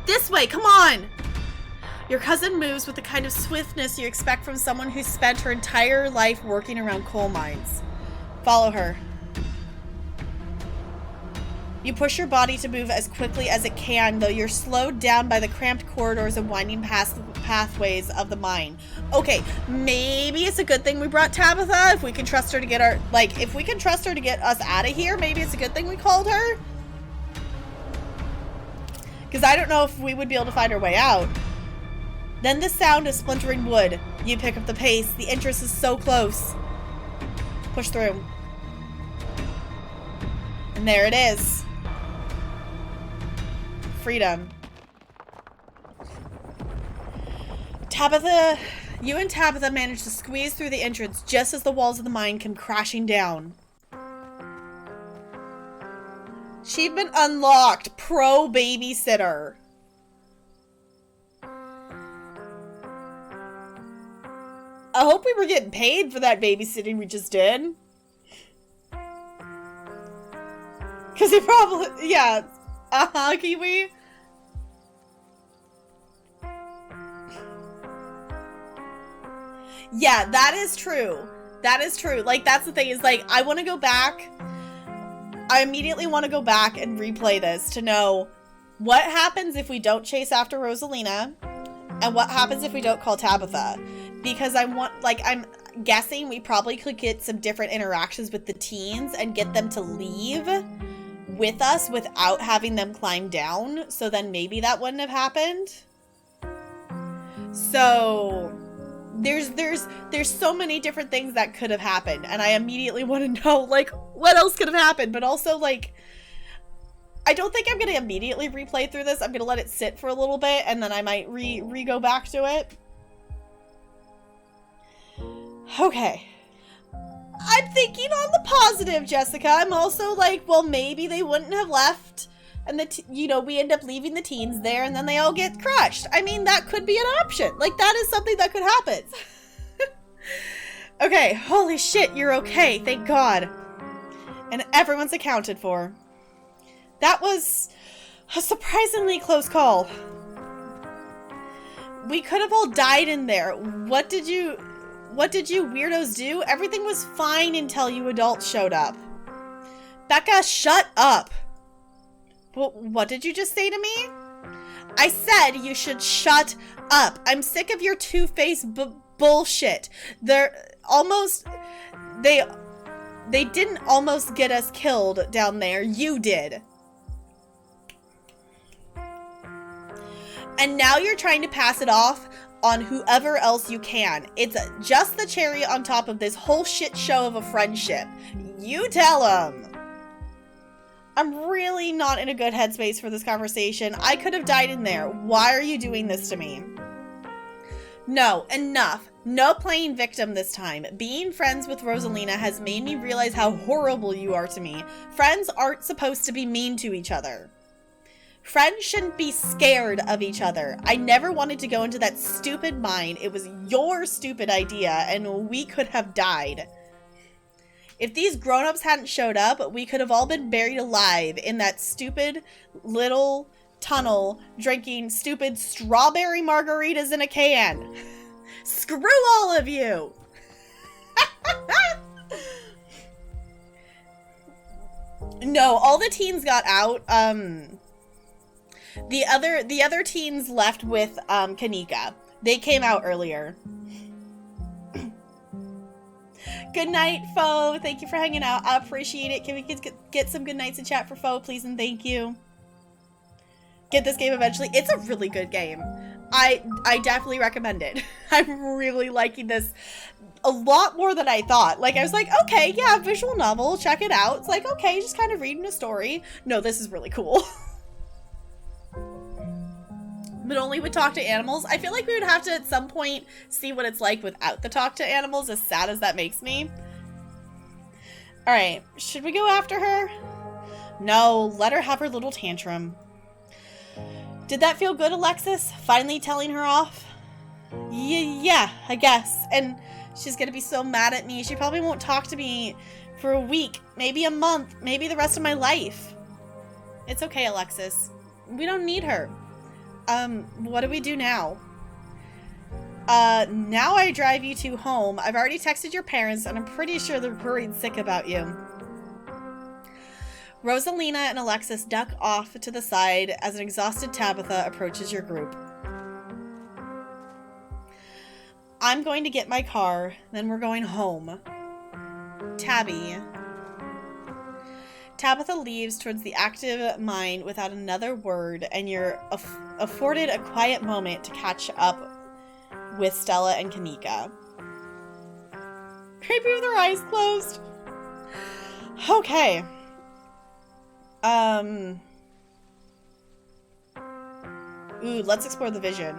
Speaker 1: This way, come on. Your cousin moves with the kind of swiftness you expect from someone who's spent her entire life working around coal mines. Follow her. You push your body to move as quickly as it can, though you're slowed down by the cramped corridors and winding pathways of the mine. Okay, maybe it's a good thing we brought Tabitha. If we can trust her to get if we can trust her to get us out of here, maybe it's a good thing we called her. Because I don't know if we would be able to find our way out. Then the sound of splintering wood. You pick up the pace. The entrance is so close. Push through. And there it is. Freedom. Tabitha, you and Tabitha managed to squeeze through the entrance just as the walls of the mine come crashing down. Achievement unlocked. Pro babysitter. I hope we were getting paid for that babysitting we just did. Because he probably, yeah. Kiwi. Yeah, that is true. That is true. Like, that's the thing is, like, I want to go back. I immediately want to go back and replay this to know what happens if we don't chase after Rosalina. And what happens if we don't call Tabitha? Because I'm guessing we probably could get some different interactions with the teens and get them to leave with us without having them climb down. So then maybe that wouldn't have happened. So there's so many different things that could have happened, and I immediately want to know, like, what else could have happened. But also, like, I don't think I'm gonna immediately replay through this. I'm gonna let it sit for a little bit, and then I might go back to it. Okay. I'm thinking on the positive, Jessica. I'm also like, well, maybe they wouldn't have left, and we end up leaving the teens there, and then they all get crushed. I mean, that could be an option. Like, that is something that could happen. Okay, holy shit, you're okay. Thank God. And everyone's accounted for. That was a surprisingly close call. We could have all died in there. What did you weirdos do? Everything was fine until you adults showed up. Becca, shut up. What did you just say to me? I said you should shut up. I'm sick of your two-faced bullshit. They didn't almost get us killed down there. You did. And now you're trying to pass it off on whoever else you can. It's just the cherry on top of this whole shit show of a friendship. You tell them. I'm really not in a good headspace for this conversation. I could have died in there. Why are you doing this to me? No, enough. No playing victim this time. Being friends with Rosalina has made me realize how horrible you are to me. Friends aren't supposed to be mean to each other. Friends shouldn't be scared of each other. I never wanted to go into that stupid mine. It was your stupid idea, and we could have died. If these grown-ups hadn't showed up, we could have all been buried alive in that stupid little tunnel drinking stupid strawberry margaritas in a can. Screw all of you! No, all the teens got out. The other teens left with Kanika. They came out earlier. Good night, Foe. Thank you for hanging out. I appreciate it. Can we get some good nights in chat for Foe, please, and thank you. Get this game eventually. It's a really good game. I definitely recommend it. I'm really liking this a lot more than I thought. Like, I was like, okay, yeah, visual novel, check it out. It's like, okay, just kind of reading a story. No, this is really cool. But only with talk to animals. I feel like we would have to at some point see what it's like without the talk to animals, as sad as that makes me. Alright, should we go after her? No, let her have her little tantrum. Did that feel good, Alexis? Finally telling her off? Yeah, I guess. And she's gonna be so mad at me. She probably won't talk to me for a week, maybe a month, maybe the rest of my life. It's okay, Alexis. We don't need her. What do we do now? Now I drive you two home. I've already texted your parents, and I'm pretty sure they're worried sick about you. Rosalina and Alexis duck off to the side as an exhausted Tabitha approaches your group. I'm going to get my car, then we're going home. Tabby. Tabitha leaves towards the active mine without another word, and you're afforded a quiet moment to catch up with Stella and Kanika. Creepy with her eyes closed. Okay. Ooh, let's explore the vision.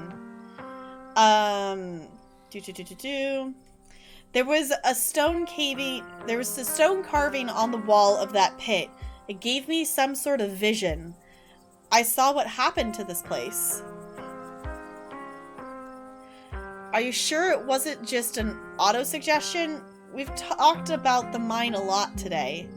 Speaker 1: There was a stone carving on the wall of that pit. It gave me some sort of vision. I saw what happened to this place. Are you sure it wasn't just an auto-suggestion? We've talked about the mine a lot today.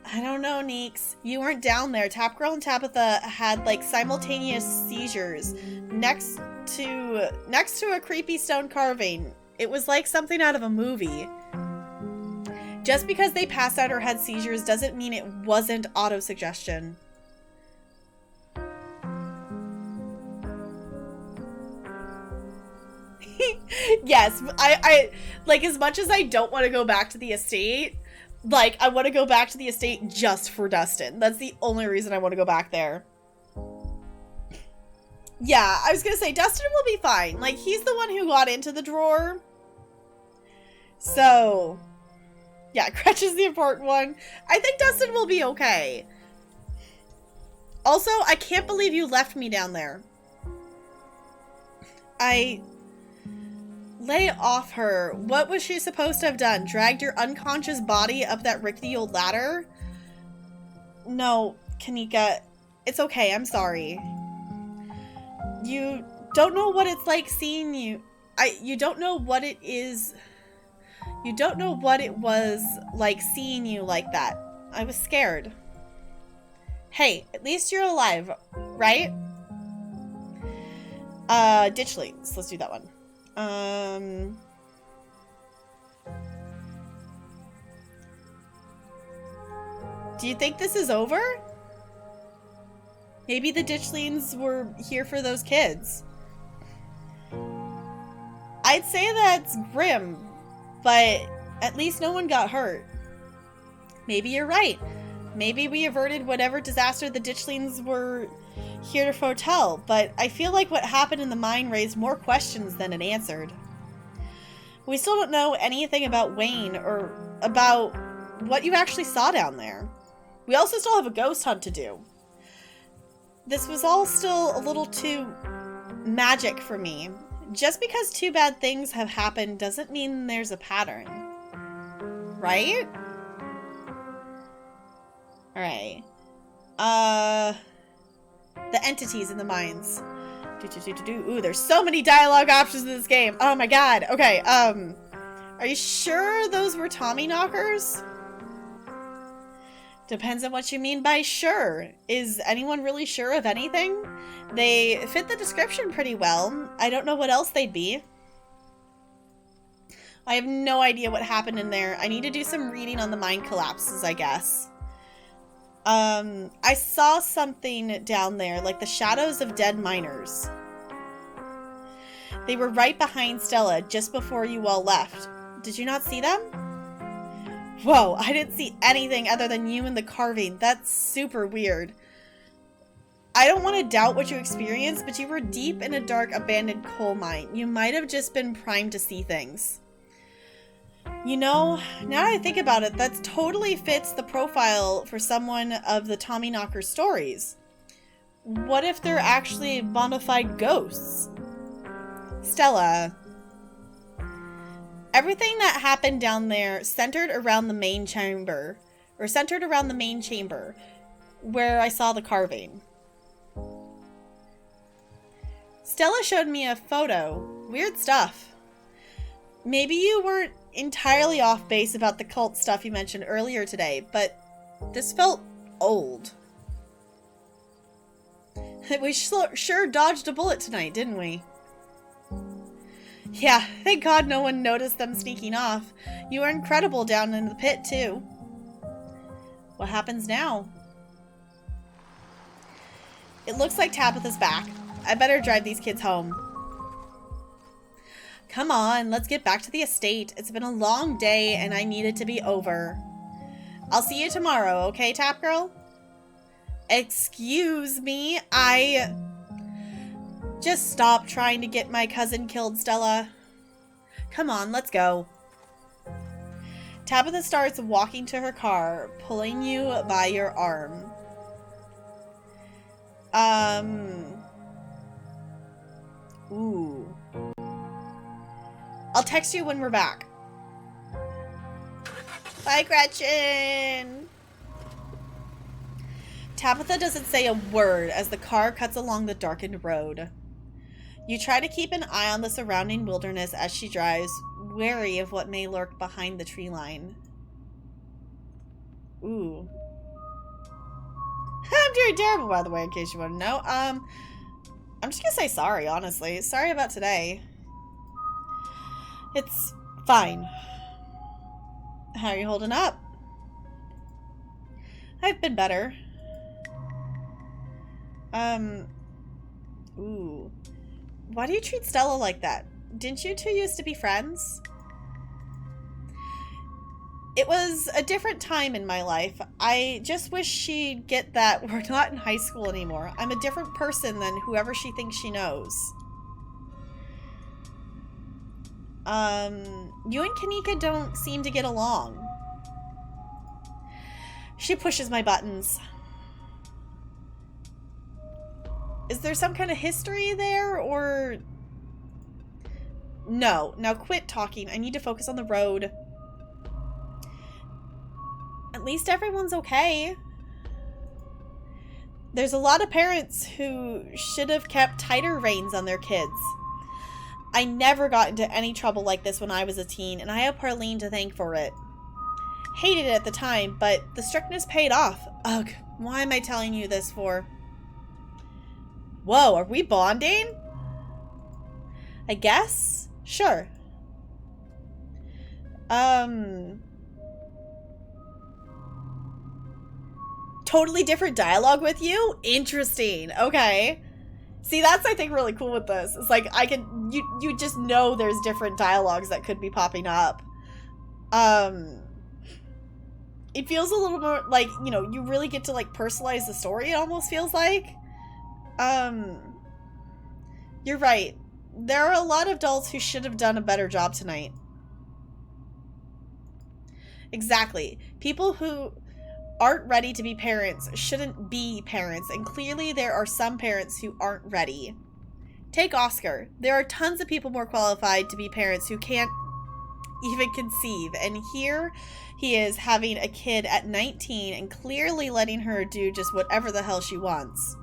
Speaker 1: I don't know, Neeks. You weren't down there. Tapgirl and Tabitha had, like, simultaneous seizures next to a creepy stone carving. It was like something out of a movie. Just because they passed out or had seizures doesn't mean it wasn't auto-suggestion. Yes, I like, as much as I don't want to go back to the estate, like, I want to go back to the estate just for Dustin. That's the only reason I want to go back there. Yeah, I was gonna say, Dustin will be fine. Like, he's the one who got into the drawer. So, yeah, Gretchen's the important one. I think Dustin will be okay. Also, I can't believe you left me down there. Lay off her. What was she supposed to have done? Dragged your unconscious body up that rickety old ladder? No, Kanika. It's okay, I'm sorry. You don't know what it's like seeing you. You don't know what it is. You don't know what it was like seeing you like that. I was scared. Hey, at least you're alive, right? Ditchlings. Let's do that one. Do you think this is over? Maybe the ditchlings were here for those kids. I'd say that's grim, but at least no one got hurt. Maybe you're right. Maybe we averted whatever disaster the ditchlings were here to foretell, but I feel like what happened in the mine raised more questions than it answered. We still don't know anything about Wayne or about what you actually saw down there. We also still have a ghost hunt to do. This was all still a little too magic for me. Just because two bad things have happened doesn't mean there's a pattern. Right? Alright. The entities in the mines. Ooh, there's so many dialogue options in this game. Oh my god. Okay, are you sure those were Tommy knockers? Depends on what you mean by sure. Is anyone really sure of anything? They fit the description pretty well. I don't know what else they'd be. I have no idea what happened in there. I need to do some reading on the mine collapses, I guess. I saw something down there, like the shadows of dead miners. They were right behind Stella, just before you all left. Did you not see them? Whoa, I didn't see anything other than you and the carving. That's super weird. I don't want to doubt what you experienced, but you were deep in a dark, abandoned coal mine. You might have just been primed to see things. You know, now that I think about it, that totally fits the profile for someone of the Tommyknocker stories. What if they're actually bona fide ghosts? Stella. Everything that happened down there centered around the main chamber. Or centered around the main chamber, where I saw the carving. Stella showed me a photo. Weird stuff. Maybe you weren't entirely off base about the cult stuff you mentioned earlier today, but this felt old. We sure dodged a bullet tonight, didn't we? Yeah, thank God no one noticed them sneaking off. You were incredible down in the pit, too. What happens now? It looks like Tabitha's back. I better drive these kids home. Come on, let's get back to the estate. It's been a long day and I need it to be over. I'll see you tomorrow, okay, Tap Girl? Excuse me, Just stop trying to get my cousin killed, Stella. Come on, let's go. Tabitha starts walking to her car, pulling you by your arm. Ooh. I'll text you when we're back. Bye, Gretchen! Tabitha doesn't say a word as the car cuts along the darkened road. You try to keep an eye on the surrounding wilderness as she drives, wary of what may lurk behind the tree line. Ooh. I'm doing terrible, by the way, in case you want to know. I'm just gonna say sorry, honestly. Sorry about today. It's fine. How are you holding up? I've been better. Ooh. Why do you treat Stella like that? didn't you two used to be friends? It was a different time in my life. I just wish she'd get that we're not in high school anymore. I'm a different person than whoever she thinks she knows. You and Kanika don't seem to get along. She pushes my buttons. Is there some kind of history there, or... No. Now quit talking. I need to focus on the road. At least everyone's okay. There's a lot of parents who should have kept tighter reins on their kids. I never got into any trouble like this when I was a teen, and I have Parlene to thank for it. Hated it at the time, but the strictness paid off. Ugh, why am I telling you this for? Whoa, are we bonding? I guess? Sure. Totally different dialogue with you? Interesting. Okay. See, that's, I think, really cool with this. It's like, you just know there's different dialogues that could be popping up. It feels a little more like, you know, you really get to, like, personalize the story, it almost feels like. You're right. There are a lot of adults who should have done a better job tonight. Exactly. People who aren't ready to be parents shouldn't be parents, and clearly there are some parents who aren't ready. Take Oscar. There are tons of people more qualified to be parents who can't even conceive, and here he is having a kid at 19 and clearly letting her do just whatever the hell she wants.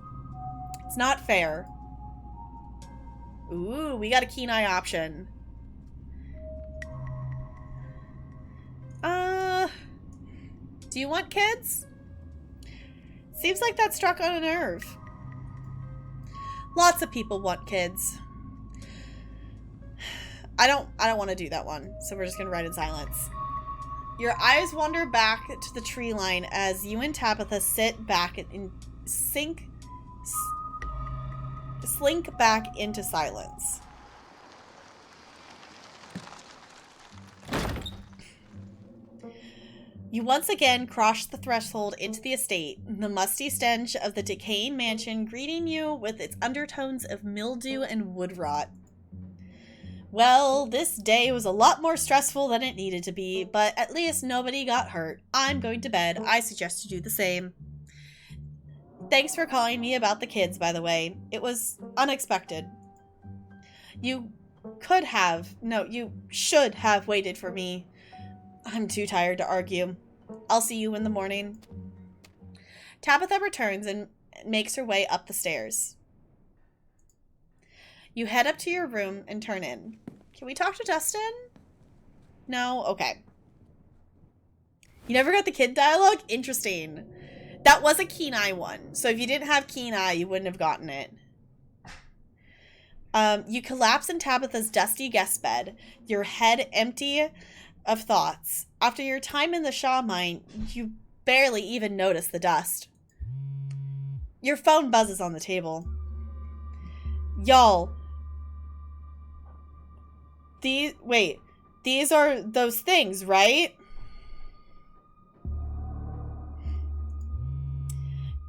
Speaker 1: It's not fair. Ooh, we got a keen eye option. Do you want kids? Seems like that struck on a nerve. Lots of people want kids. I don't want to do that one, so we're just gonna ride in silence. Your eyes wander back to the tree line as you and Tabitha sit back and slink back into silence. You once again cross the threshold into the estate, the musty stench of the decaying mansion greeting you with its undertones of mildew and wood rot. Well, this day was a lot more stressful than it needed to be, but at least nobody got hurt. I'm going to bed. I suggest you do the same. Thanks for calling me about the kids, by the way. It was unexpected. You should have waited for me. I'm too tired to argue. I'll see you in the morning. Tabitha returns and makes her way up the stairs. You head up to your room and turn in. Can we talk to Dustin? No? Okay. You never got the kid dialogue? Interesting. That was a keen eye one. So if you didn't have keen eye, you wouldn't have gotten it. You collapse in Tabitha's dusty guest bed, your head empty of thoughts. After your time in the Shaw mine, you barely even notice the dust. Your phone buzzes on the table. Y'all. These are those things, right?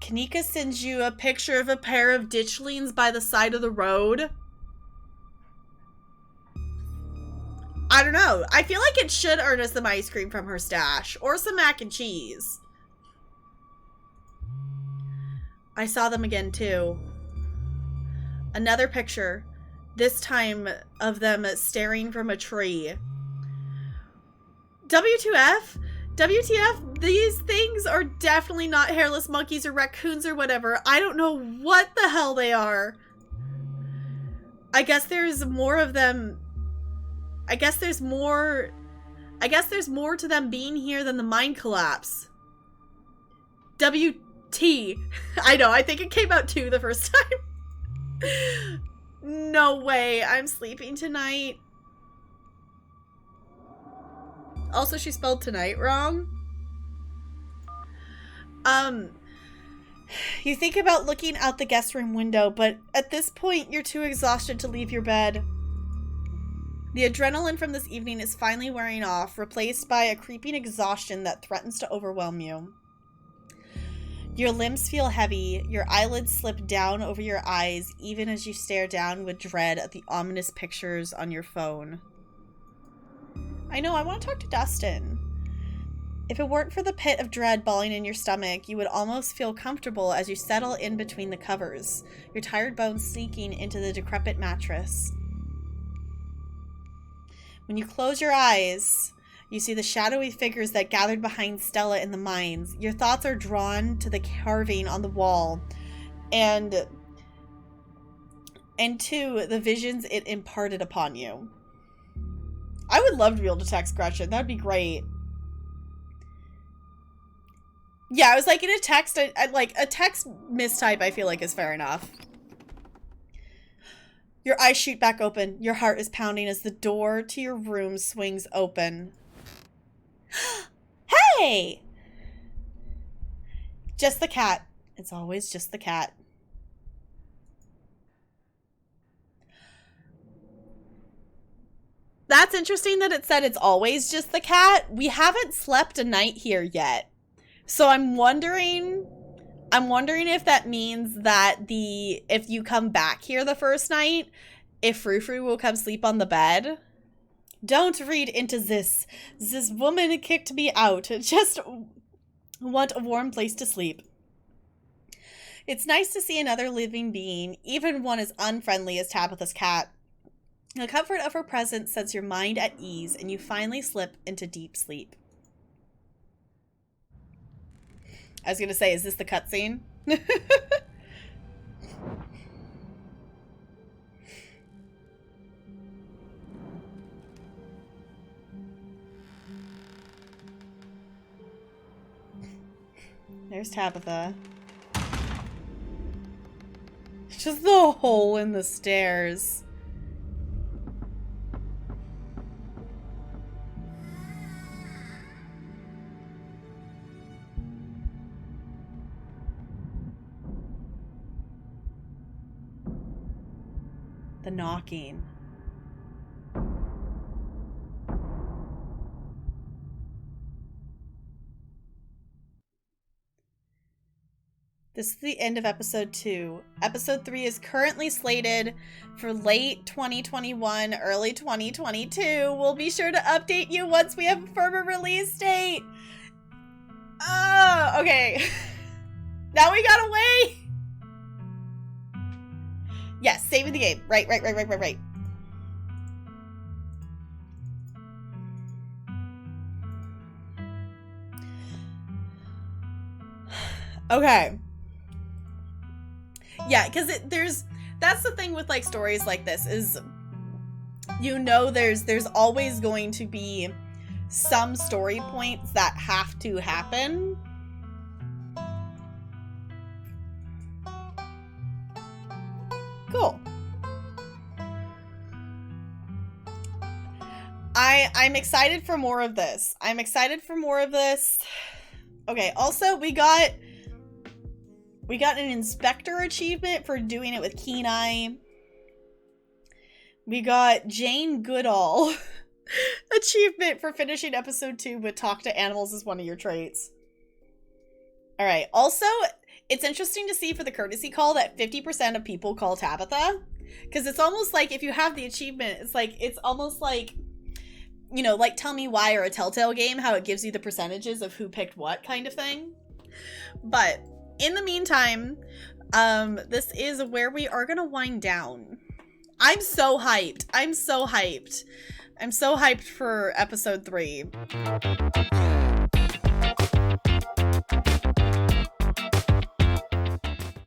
Speaker 1: Kanika sends you a picture of a pair of ditchlings by the side of the road. I don't know. I feel like it should earn us some ice cream from her stash. Or some mac and cheese. I saw them again, too. Another picture. This time of them staring from a tree. WTF? WTF? These things are definitely not hairless monkeys or raccoons or whatever. I don't know what the hell they are. I guess there's more of them. I guess there's more to them being here than the mine collapse. WT. I know, I think it came out 2 the first time. No way, I'm sleeping tonight. Also, she spelled tonight wrong. You think about looking out the guest room window, but at this point, you're too exhausted to leave your bed. The adrenaline from this evening is finally wearing off, replaced by a creeping exhaustion that threatens to overwhelm you. Your limbs feel heavy, your eyelids slip down over your eyes even as you stare down with dread at the ominous pictures on your phone. I know, I want to talk to Dustin. If it weren't for the pit of dread balling in your stomach, you would almost feel comfortable as you settle in between the covers, your tired bones sinking into the decrepit mattress. When you close your eyes, you see the shadowy figures that gathered behind Stella in the mines. Your thoughts are drawn to the carving on the wall and to the visions it imparted upon you. I would love to be able to text Gretchen. That'd be great. Yeah, I was like, in a text, like, a text mistype I feel like is fair enough. Your eyes shoot back open. Your heart is pounding as the door to your room swings open. Hey! Just the cat. It's always just the cat. That's interesting that it said it's always just the cat. We haven't slept a night here yet. So I'm wondering if that means that if you come back here the first night, if Frou-Frou will come sleep on the bed. Don't read into this. This woman kicked me out. Just want a warm place to sleep. It's nice to see another living being, even one as unfriendly as Tabitha's cat. The comfort of her presence sets your mind at ease, and you finally slip into deep sleep. I was gonna say, is this the cutscene? There's Tabitha. It's just the hole in the stairs. The knocking. This is the end of episode 2. Episode 3 is currently slated for late 2021, early 2022. We'll be sure to update you once we have a firmer release date. Oh, okay. Now we gotta wait. Yes, saving the game. Right. Okay. Yeah, because that's the thing with like stories like this is, you know, there's always going to be some story points that have to happen. Cool. I'm excited for more of this. Okay, also we got an inspector achievement for doing it with Keen Eye. We got Jane Goodall achievement for finishing episode 2 with talk to animals as one of your traits. Alright, also, it's interesting to see for the courtesy call that 50% of people call Tabitha. Because it's almost like if you have the achievement, it's almost like, you know, like Tell Me Why or a Telltale game, how it gives you the percentages of who picked what kind of thing. But in the meantime, this is where we are going to wind down. I'm so hyped. I'm so hyped for episode 3.